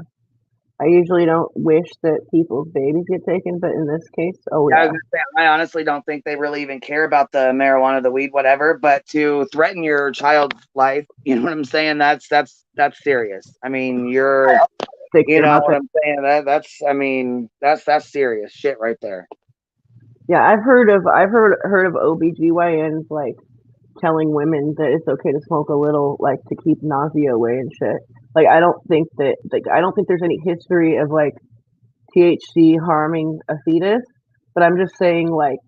I usually don't wish that people's babies get taken, but in this case, oh I was yeah. gonna say, I honestly don't think they really even care about the marijuana, the weed, whatever. But to threaten your child's life, you know what I'm saying? That's serious. I mean, you know what I'm saying? I mean, that's serious shit right there. Yeah, I've heard of OBGYNs like telling women that it's okay to smoke a little, like, to keep nausea away and shit. Like, I don't think there's any history of like THC harming a fetus, but I'm just saying, like,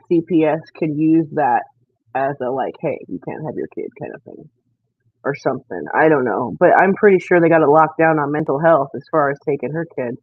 CPS can use that as a, like, hey, you can't have your kid kind of thing or something. I don't know, but I'm pretty sure they got it locked down on mental health as far as taking her kid.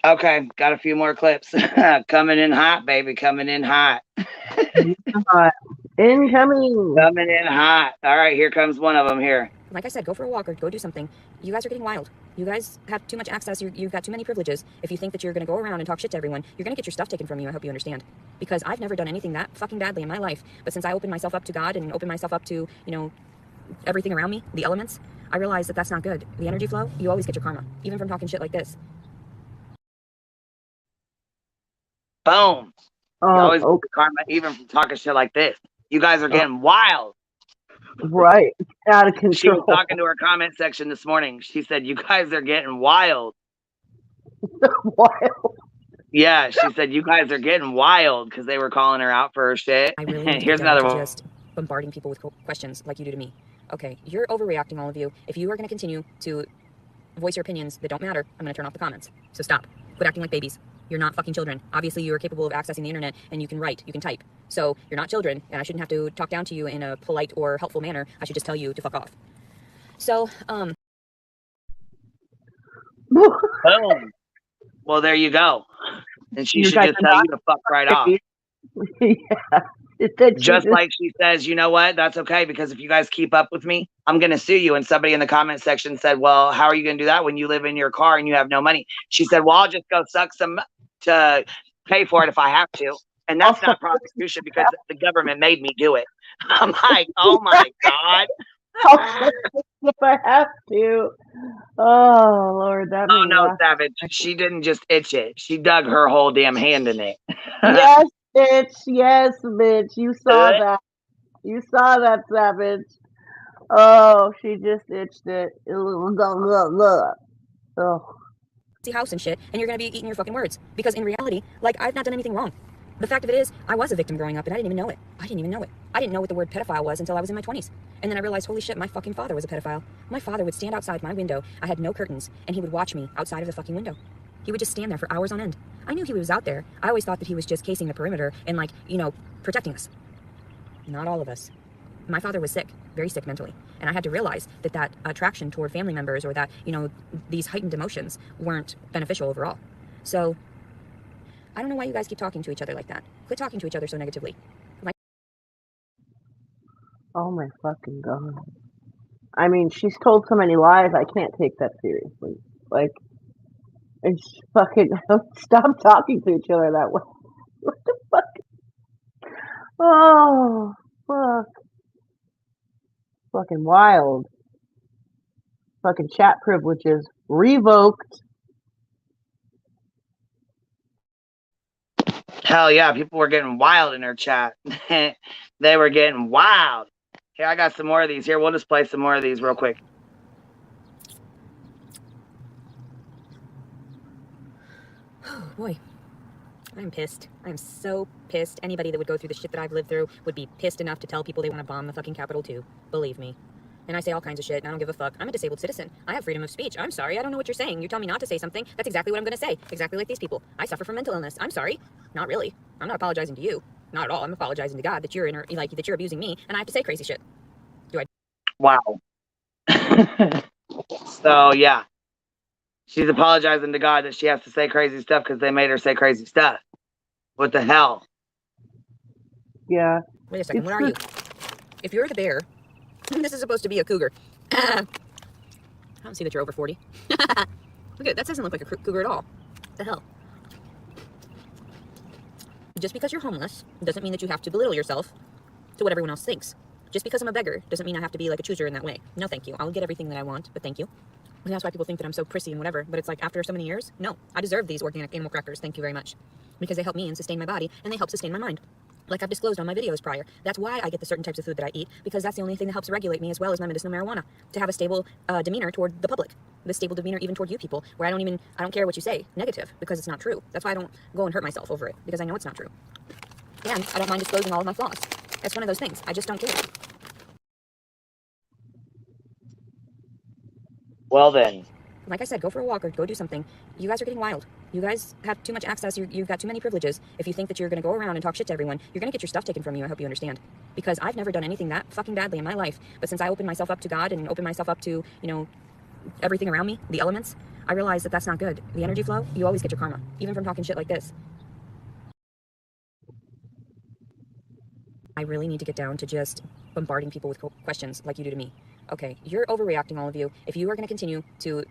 Okay, got a few more clips. Coming in hot, baby. Coming in hot. Incoming. Coming in hot. All right, here comes one of them here. Like I said, go for a walk or go do something. You guys are getting wild. You guys have too much access. You've got too many privileges. If you think that you're going to go around and talk shit to everyone, you're going to get your stuff taken from you. I hope you understand. Because I've never done anything that fucking badly in my life. But since I opened myself up to God and opened myself up to, everything around me, the elements, I realized that that's not good. The energy flow, you always get your karma, even from talking shit like this. Boom. You always Okay. get karma, even from talking shit like this. You guys are getting wild. Right. Out of control. She was talking to her comment section this morning. She said, you guys are getting wild. Wild. Yeah, she said, you guys are getting wild because they were calling her out for her shit. I really need Here's another one. Just bombarding people with questions like you do to me. Okay, you're overreacting, all of you. If you are going to continue to voice your opinions that don't matter, I'm going to turn off the comments. So stop. Quit acting like babies. You're not fucking children. Obviously, you are capable of accessing the internet, and you can write, you can type. So you're not children, and I shouldn't have to talk down to you in a polite or helpful manner. I should just tell you to fuck off. So, Boom. Well, there you go. And she should just tell you to fuck right off. Yeah. Just like she says, you know what? That's okay, because if you guys keep up with me, I'm going to sue you. And somebody in the comment section said, well, how are you going to do that when you live in your car and you have no money? She said, well, I'll just go suck some to pay for it if I have to. And that's not prostitution because the government made me do it. I'm like, oh my God. If I have to. Oh, Lord. That Oh, no, Savage. She didn't just itch it. She dug her whole damn hand in it. Yes, bitch. Yes, bitch. You saw that. You saw that, Savage. Oh, she just itched it. Oh. house and shit, and you're gonna be eating your fucking words. Because in reality, like, I've not done anything wrong. The fact of it is, I was a victim growing up, and I didn't even know it. I didn't know what the word pedophile was until I was in my 20s. And then I realized, holy shit, my fucking father was a pedophile. My father would stand outside my window. I had no curtains, and he would watch me outside of the fucking window. He would just stand there for hours on end. I knew he was out there. I always thought that he was just casing the perimeter and, like, protecting us. Not all of us. My father was sick. very sick mentally. And I had to realize that that attraction toward family members or that, these heightened emotions weren't beneficial overall. So I don't know why you guys keep talking to each other like that. Quit talking to each other so negatively. Oh my fucking god. I mean, she's told so many lies, I can't take that seriously. Like, it's fucking, stop talking to each other that way. What the fuck? Oh, fuck. Fucking wild. Fucking chat privileges revoked. Hell yeah, people were getting wild in her chat. They were getting wild. Here, I got some more of these. Here, we'll just play some more of these real quick. Oh boy, I'm pissed. I'm so pissed. Anybody that would go through the shit that I've lived through would be pissed enough to tell people they want to bomb the fucking Capitol too. Believe me. And I say all kinds of shit, and I don't give a fuck. I'm a disabled citizen. I have freedom of speech. I'm sorry, I don't know what you're saying. You tell me not to say something, that's exactly what I'm gonna say. Exactly like these people. I suffer from mental illness. I'm sorry. Not really. I'm not apologizing to you. Not at all. I'm apologizing to God that you're that you're abusing me, and I have to say crazy shit. Do I? Wow. So, yeah. She's apologizing to God that she has to say crazy stuff because they made her say crazy stuff. What the hell? Yeah. Wait a second, what are you? If you're the bear, this is supposed to be a cougar. I don't see that you're over 40. Look at it, that doesn't look like a cougar at all. What the hell? Just because you're homeless doesn't mean that you have to belittle yourself to what everyone else thinks. Just because I'm a beggar doesn't mean I have to be like a chooser in that way. No, thank you. I'll get everything that I want, but thank you. And that's why people think that I'm so prissy and whatever. But it's like, after so many years, no, I deserve these organic animal crackers. Thank you very much. Because they help me and sustain my body, and they help sustain my mind. Like I've disclosed on my videos prior. That's why I get the certain types of food that I eat, because that's the only thing that helps regulate me as well as my medicinal marijuana. To have a stable demeanor toward the public. The stable demeanor even toward you people, where I don't care what you say, negative, because it's not true. That's why I don't go and hurt myself over it, because I know it's not true. And I don't mind disclosing all of my flaws. That's one of those things. I just don't care. Well then. Like I said, go for a walk or go do something. You guys are getting wild. You guys have too much access. You've got too many privileges. If you think that you're going to go around and talk shit to everyone, you're going to get your stuff taken from you. I hope you understand. Because I've never done anything that fucking badly in my life. But since I opened myself up to God and opened myself up to, everything around me, the elements, I realized that that's not good. The energy flow, you always get your karma. Even from talking shit like this. I really need to get down to just bombarding people with questions like you do to me. Okay, you're overreacting, all of you. If you are going to continue to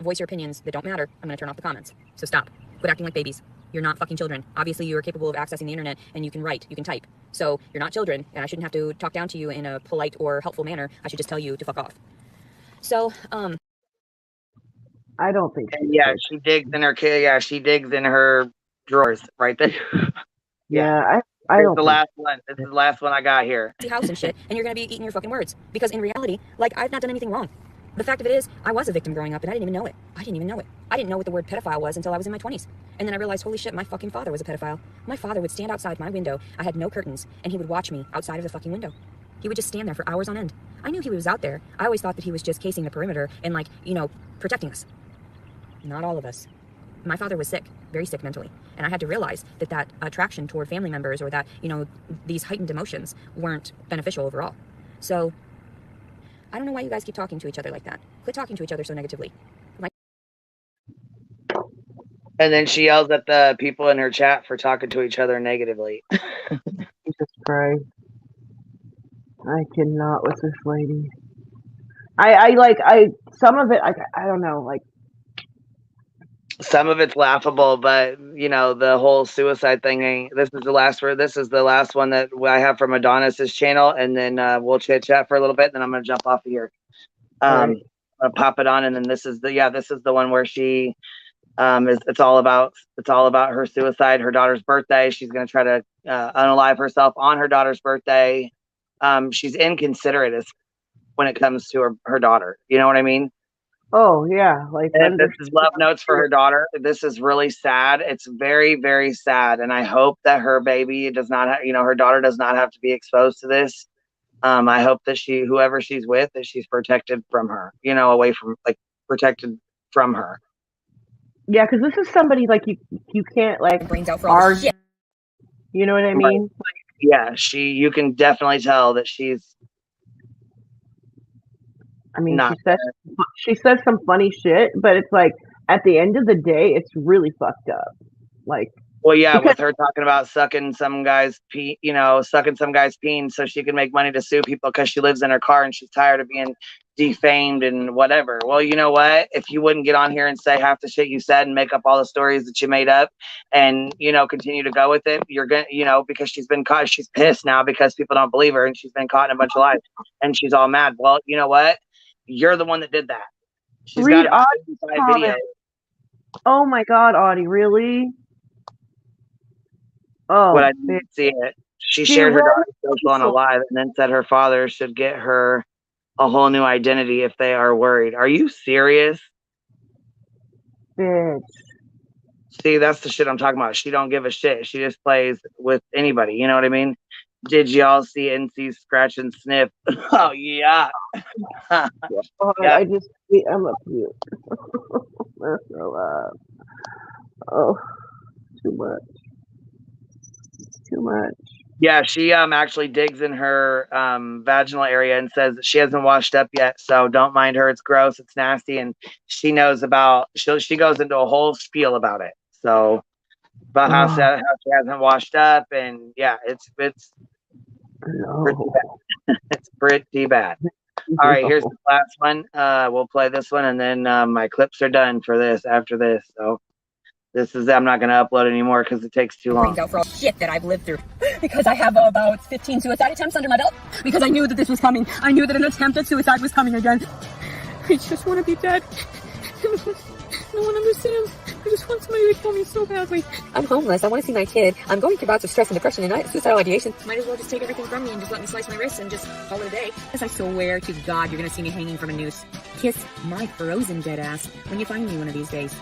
voice your opinions that don't matter, I'm going to turn off the comments. So stop. Quit acting like babies. You're not fucking children. Obviously, you are capable of accessing the internet, and you can write, you can type. So you're not children, and I shouldn't have to talk down to you in a polite or helpful manner. I should just tell you to fuck off. So, I don't think so. Yeah, she digs in her she digs in her drawers right there. Yeah, I don't the last one. This is the last one I got here. House and shit, and you're gonna be eating your fucking words. Because in reality, like, I've not done anything wrong. The fact of it is, I was a victim growing up, and I didn't even know it. I didn't know what the word pedophile was until I was in my 20s. And then I realized, holy shit, my fucking father was a pedophile. My father would stand outside my window. I had no curtains, and he would watch me outside of the fucking window. He would just stand there for hours on end. I knew he was out there. I always thought that he was just casing the perimeter and, like, protecting us. Not all of us. My father was sick, very sick mentally. And I had to realize that that attraction toward family members or that, these heightened emotions weren't beneficial overall. So I don't know why you guys keep talking to each other like that. Quit talking to each other so negatively. And then she yells at the people in her chat for talking to each other negatively. Jesus Christ. I cannot with this lady. I some of it, I don't know, like, some of it's laughable, but the whole suicide thing. This is the last one that I have from Adonis's channel, and then we'll chit chat for a little bit. And then I'm gonna jump off of here. Right. I'll pop it on, and then this is the one where she it's all about her suicide, her daughter's birthday. She's gonna try to unalive herself on her daughter's birthday. She's inconsiderate when it comes to her daughter. You know what I mean? Oh yeah, like, and this is love notes for her daughter. This is really sad. It's very, very sad, and I hope that her baby does not have, her daughter does not have to be exposed to this. I hope that whoever she's with, that she's protected from her, away from, like, protected from her. Yeah, because this is somebody, like, you can't, like, brains out for all shit. You know what I mean? Right. Yeah, you can definitely tell that she's I mean, Not she says some funny shit, but it's like at the end of the day, it's really fucked up. Like, well, yeah, because with her talking about sucking some guy's peen so she can make money to sue people because she lives in her car and she's tired of being defamed and whatever. Well, you know what? If you wouldn't get on here and say half the shit you said and make up all the stories that you made up and, continue to go with it, you're going to, because she's been caught, she's pissed now because people don't believe her and she's been caught in a bunch of lies and she's all mad. Well, you know what? You're the one that did that. She's read got about Audie's 55 videos. comment. Oh my God, Audie, really? Oh, What I didn't see it. She shared her daughter's social on a live and then said her father should get her a whole new identity if they are worried. Are you serious? bitch. See, that's the shit I'm talking about. She don't give a shit. She just plays with anybody. You know what I mean? Did y'all see NC scratch and sniff? Oh yeah. God, Yeah. I'm up to you. Oh, too much. Too much. Yeah, she actually digs in her vaginal area and says that she hasn't washed up yet, so don't mind her. It's gross, it's nasty, and she knows about. She goes into a whole spiel about it. So about how she hasn't washed up, and yeah, it's pretty bad. It's pretty bad. All right, here's the last one. We'll play this one, and then my clips are done for this. After this, so. I'm not going to upload anymore because it takes too long. Out for all shit that I've lived through. Because I have about 15 suicide attempts under my belt. Because I knew that this was coming. I knew that an attempt at suicide was coming again. I just want to be dead. No one understands. I just want somebody to kill me so badly. I'm homeless. I want to see my kid. I'm going through bouts of stress and depression and suicidal ideation. Might as well just take everything from me and just let me slice my wrists and just call it a day. As I swear to God, you're going to see me hanging from a noose. Kiss my frozen dead ass when you find me one of these days.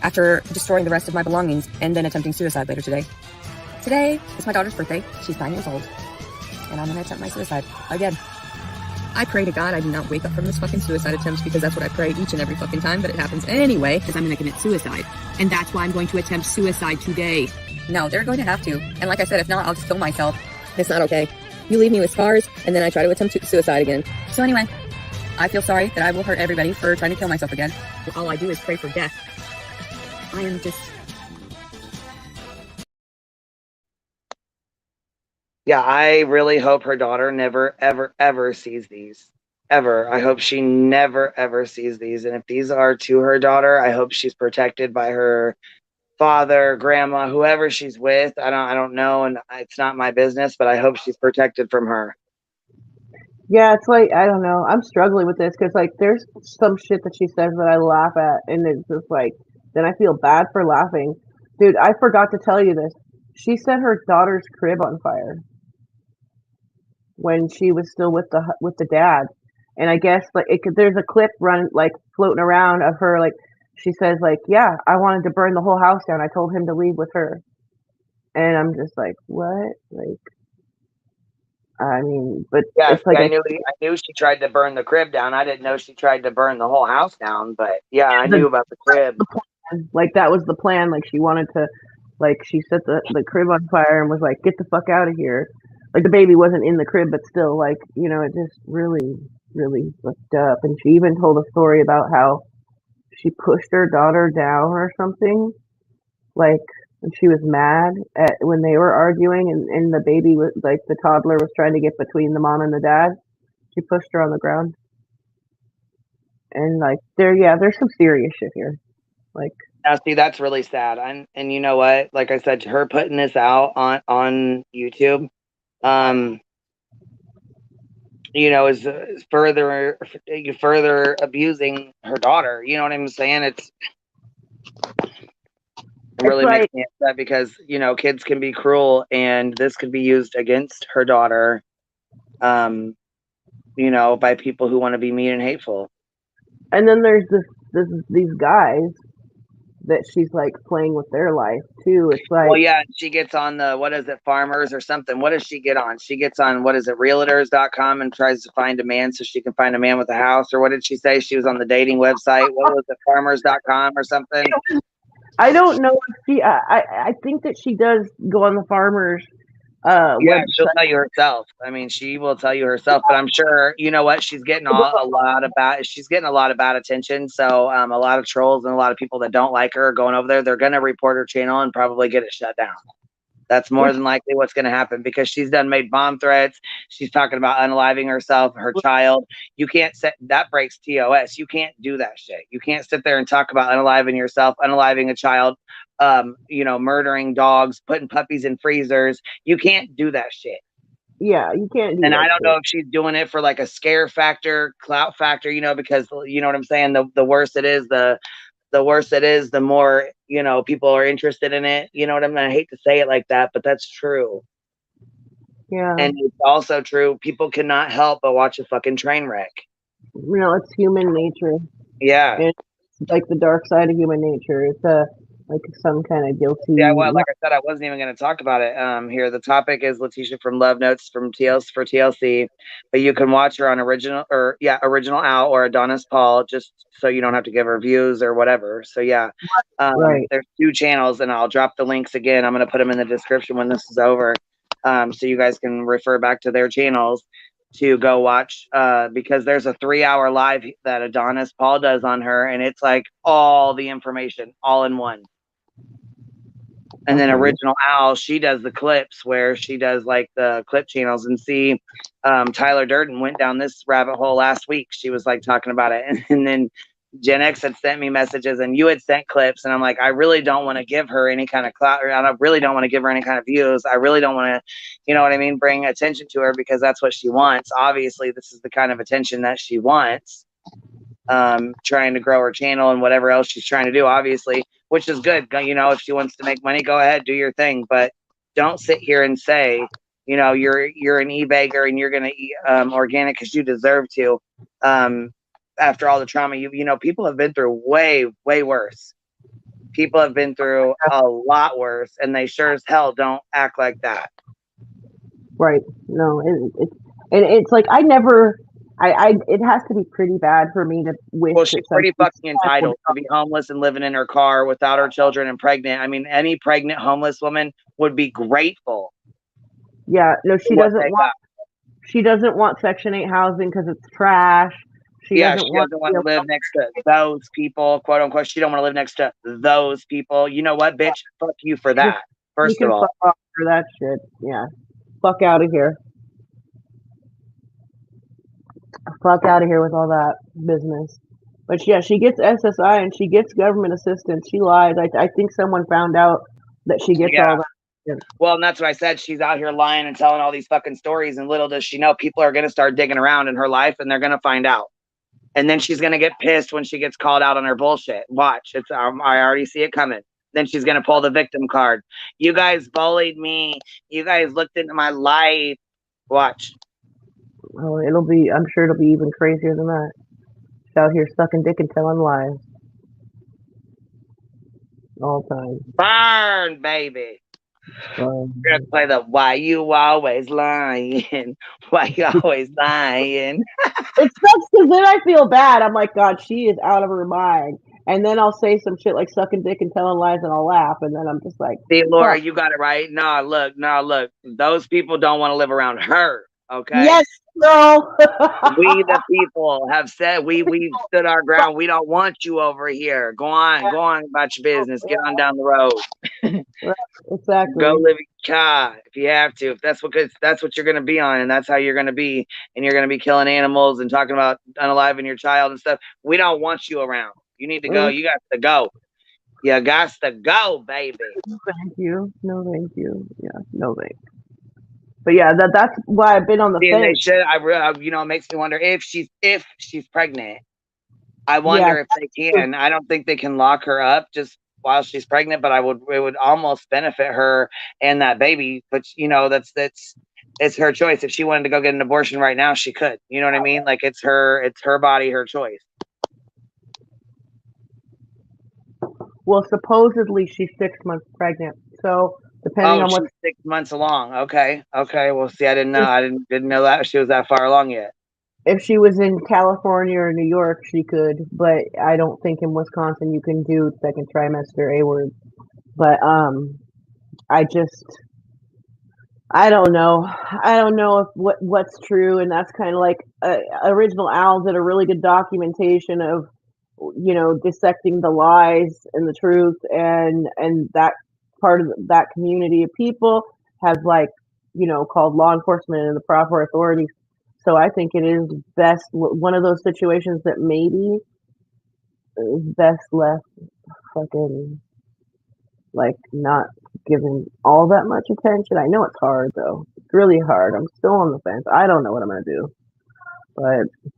After destroying the rest of my belongings and then attempting suicide later today. Today is my daughter's birthday. She's 9 years old. And I'm going to attempt my suicide again. I pray to God I do not wake up from this fucking suicide attempt because that's what I pray each and every fucking time, but it happens anyway because I'm going to commit suicide. And that's why I'm going to attempt suicide today. No, they're going to have to. And like I said, if not, I'll just kill myself. It's not okay. You leave me with scars and then I try to attempt suicide again. So anyway, I feel sorry that I will hurt everybody for trying to kill myself again. All I do is pray for death. I am just... Yeah, I really hope her daughter never, ever, ever sees these. Ever. I hope she never, ever sees these. And if these are to her daughter, I hope she's protected by her father, grandma, whoever she's with. I don't know, and it's not my business, but I hope she's protected from her. Yeah, it's like, I don't know. I'm struggling with this because, like, there's some shit that she says that I laugh at, and it's just like, then I feel bad for laughing. Dude, I forgot to tell you this. She set her daughter's crib on fire when she was still with the dad. And I guess like there's a clip floating around of her, like she says like, yeah, I wanted to burn the whole house down. I told him to leave with her. And I'm just like, what? Like, I mean, but yeah, it's like I knew she tried to burn the crib down. I didn't know she tried to burn the whole house down, but yeah, I knew about the crib. Like that was the plan. Like she wanted to, like she set the crib on fire and was like, get the fuck out of here. Like the baby wasn't in the crib, but still, like, you know, it just really, really fucked up. And she even told a story about how she pushed her daughter down or something. Like, and she was mad at when they were arguing, and the baby was like the toddler was trying to get between the mom and the dad. She pushed her on the ground. And like there's some serious shit here. Like, now, see, that's really sad. And you know what? Like I said, her putting this out on YouTube, you know, is further abusing her daughter. You know what I'm saying? It really makes me upset because, you know, kids can be cruel, and this could be used against her daughter, you know, by people who want to be mean and hateful. And then there's these guys that she's like playing with their life too. It's like, well, yeah, she gets on the, what is it, Farmers or something. What does she get on? She gets on, what is it, realtors.com, and tries to find a man so she can find a man with a house. Or what did she say? She was on the dating website. What was it, farmers.com or something? I don't know if she, I think that she does go on the Farmers Yeah, she'll website. tell you herself. I mean, she will tell you herself, but I'm sure, you know what, she's getting she's getting a lot of bad attention. So a lot of trolls and a lot of people that don't like her are going over there. They're going to report her channel and probably get it shut down. That's more than likely what's going to happen because she's done made bomb threats. She's talking about unaliving herself, her child. You can't set that breaks TOS. You can't do that shit. You can't sit there and talk about unaliving yourself, unaliving a child, murdering dogs, putting puppies in freezers. You can't do that shit. Yeah, you can't do And that I don't shit. know if she's doing it for like a scare factor, clout factor, because you know what I'm saying? The worse it is, the worse it is, the more, people are interested in it. You know what I mean? I hate to say it like that, but that's true. Yeah. And it's also true. People cannot help but watch a fucking train wreck. It's human nature. Yeah. It's like the dark side of human nature. It's like some kind of guilty. Yeah, well, like I said, I wasn't even going to talk about it here. The topic is Leticia from Love Notes from TLC, but you can watch her on Original Al or Adonis Paul, just so you don't have to give her views or whatever. So yeah, Right. there's 2 channels, and I'll drop the links again. I'm going to put them in the description when this is over, so you guys can refer back to their channels to go watch, because there's a 3-hour live that Adonis Paul does on her, and it's like all the information all in one. And then Original Al, she does the clips where she does like the clip channels. And see, Tyler Durden went down this rabbit hole last week. She was like talking about it. And then Gen X had sent me messages and you had sent clips. And I'm like, I really don't want to give her any kind of clout. Or I really don't want to give her any kind of views. I really don't want to, you know what I mean, bring attention to her because that's what she wants. Obviously, this is the kind of attention that she wants. Trying to grow her channel and whatever else she's trying to do, obviously, which is good. If she wants to make money, go ahead, do your thing. But don't sit here and say, you're an e-bagger and you're going to eat organic because you deserve to. After all the trauma, people have been through way, way worse. People have been through a lot worse, and they sure as hell don't act like that. Right. No, it's like I never. It has to be pretty bad for me to wish. Well, she's pretty fucking entitled to be homeless and living in her car without her children and pregnant. I mean, any pregnant homeless woman would be grateful. Yeah, no, she doesn't want Section 8 housing because it's trash. She doesn't want to live next to those people, quote unquote. She don't want to live next to those people. You know what, bitch? Fuck you for that. First of all, fuck off for that shit. Yeah, fuck out of here. Fuck out of here with all that business. But yeah, she gets SSI and she gets government assistance. She lies. I think someone found out that she gets all that. Yeah. Well, and that's what I said. She's out here lying and telling all these fucking stories, and little does she know people are going to start digging around in her life and they're going to find out. And then she's going to get pissed when she gets called out on her bullshit. Watch. I already see it coming. Then she's going to pull the victim card. You guys bullied me. You guys looked into my life. Watch. Oh, I'm sure it'll be even crazier than that. She's out here sucking dick and telling lies. All time. Burn, baby. We're going to play the why you always lying. Why you always lying. It sucks because then I feel bad. I'm like, God, she is out of her mind. And then I'll say some shit like sucking dick and telling lies and I'll laugh. And then I'm just like, see, Laura, you got it right. No, look. Those people don't want to live around her. Okay. Yes, no. We the people have said we stood our ground. We don't want you over here. Go on about your business. Get on down the road. Exactly. Go live in car if you have to. If that's what you're gonna be on, and that's how you're gonna be, and you're gonna be killing animals and talking about unaliving your child and stuff. We don't want you around. You need to go. You got to go. You got to go, baby. Thank you. No, thank you. Yeah, no thanks. But yeah, that's why I've been on the fence. They should. It makes me wonder if she's pregnant. I wonder if they can. I don't think they can lock her up just while she's pregnant, but it would almost benefit her and that baby. But it's her choice. If she wanted to go get an abortion right now, she could. You know what I mean? Like it's her body, her choice. Well, supposedly she's 6 months pregnant. So depending on what 6 months along. Okay. Well, see, I didn't know. I didn't know that she was that far along yet. If she was in California or New York, she could, but I don't think in Wisconsin you can do second trimester A word. But I don't know. I don't know if what's true, and that's kind of like Original Al did a really good documentation of, dissecting the lies and the truth, and that part of that community of people has like, called law enforcement and the proper authorities. So I think it is best one of those situations that maybe is best left fucking like not giving all that much attention. I know it's hard though. It's really hard. I'm still on the fence. I don't know what I'm gonna do, but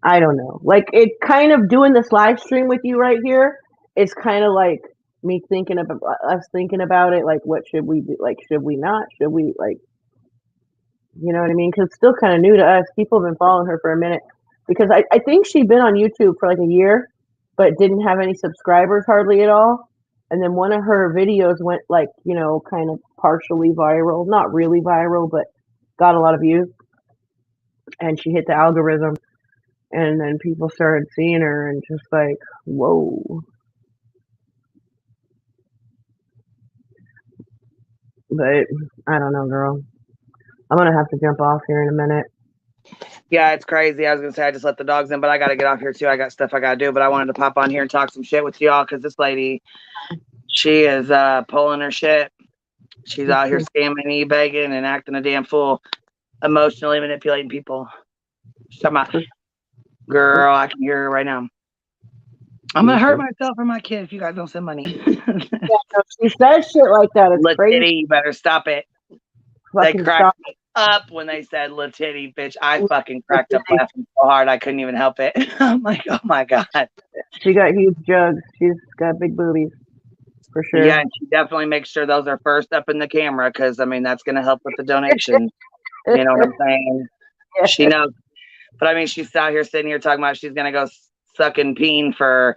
I don't know. Like it kind of doing this live stream with you right here is kind of like me thinking about us thinking about it. Like, what should we do? Like, should we not? Should we like? You know what I mean? Because it's still kind of new to us. People have been following her for a minute because I think she'd been on YouTube for like a year, but didn't have any subscribers hardly at all. And then one of her videos went like, kind of partially viral, not really viral, but got a lot of views. And she hit the algorithm. And then people started seeing her and just like, whoa. But I don't know, girl. I'm going to have to jump off here in a minute. Yeah, it's crazy. I was going to say I just let the dogs in, but I got to get off here too. I got stuff I got to do, but I wanted to pop on here and talk some shit with y'all because this lady, she is pulling her shit. She's out here scamming, e-begging, and acting a damn fool, emotionally manipulating people. She's talking about, girl, I can hear her right now. I'm going to hurt myself or my kid if you guys don't send money. Yeah, she says shit like that. It's Letitia, crazy. you better stop it. Fucking They cracked me up when they said Letitia, bitch. I fucking cracked up laughing so hard I couldn't even help it. I'm like, oh my God. She got huge jugs. She's got big boobies. For sure. Yeah, and she definitely makes sure those are first up in the camera because, I mean, that's going to help with the donation. You know what I'm saying? Yeah. She knows. But, I mean, she's out here sitting here talking about she's going to go suck and peen to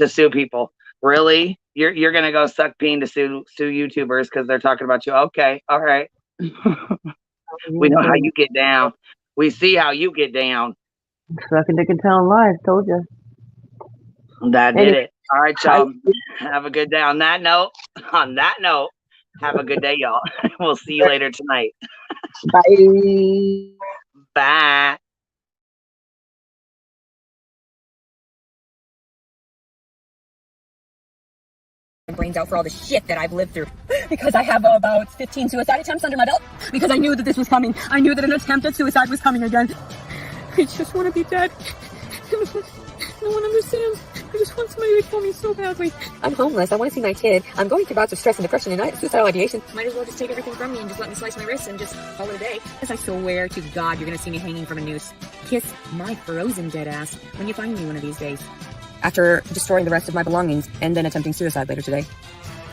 sue people. Really? You're going to go suck peen to sue YouTubers because they're talking about you? Okay. All right. We know how you get down. We see how you get down. Sucking dick and telling lies. Told you. That did it. All right, y'all. Have a good day. On that note, have a good day, y'all. We'll see you later tonight. Bye. Bye. Brains out for all the shit that I've lived through because I have about 15 suicide attempts under my belt because I knew that this was coming. I knew that an attempt at suicide was coming again. I just want to be dead. No one understands. I just want somebody to kill me so badly. I'm homeless. I want to see my kid. I'm going through bouts of stress and depression and suicidal ideation. Might as well just take everything from me and just let me slice my wrists and just call it a day. Because I swear to God, you're going to see me hanging from a noose. Kiss my frozen dead ass when you find me one of these days. After destroying the rest of my belongings and then attempting suicide later today.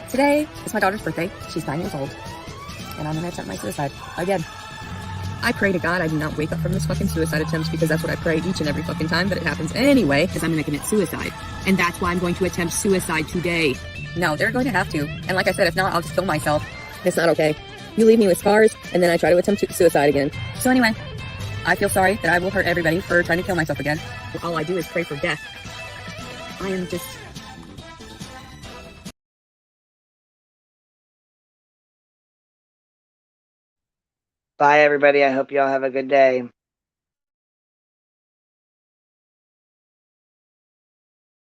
Today is my daughter's birthday. She's 9 years old. And I'm going to attempt my suicide again. I pray to God I do not wake up from this fucking suicide attempt because that's what I pray each and every fucking time, but it happens anyway because I'm going to commit suicide. And that's why I'm going to attempt suicide today. No, they're going to have to. And like I said, if not, I'll just kill myself. It's not okay. You leave me with scars and then I try to attempt suicide again. So anyway, I feel sorry that I will hurt everybody for trying to kill myself again. All I do is pray for death. I am just... Bye, everybody. I hope y'all have a good day.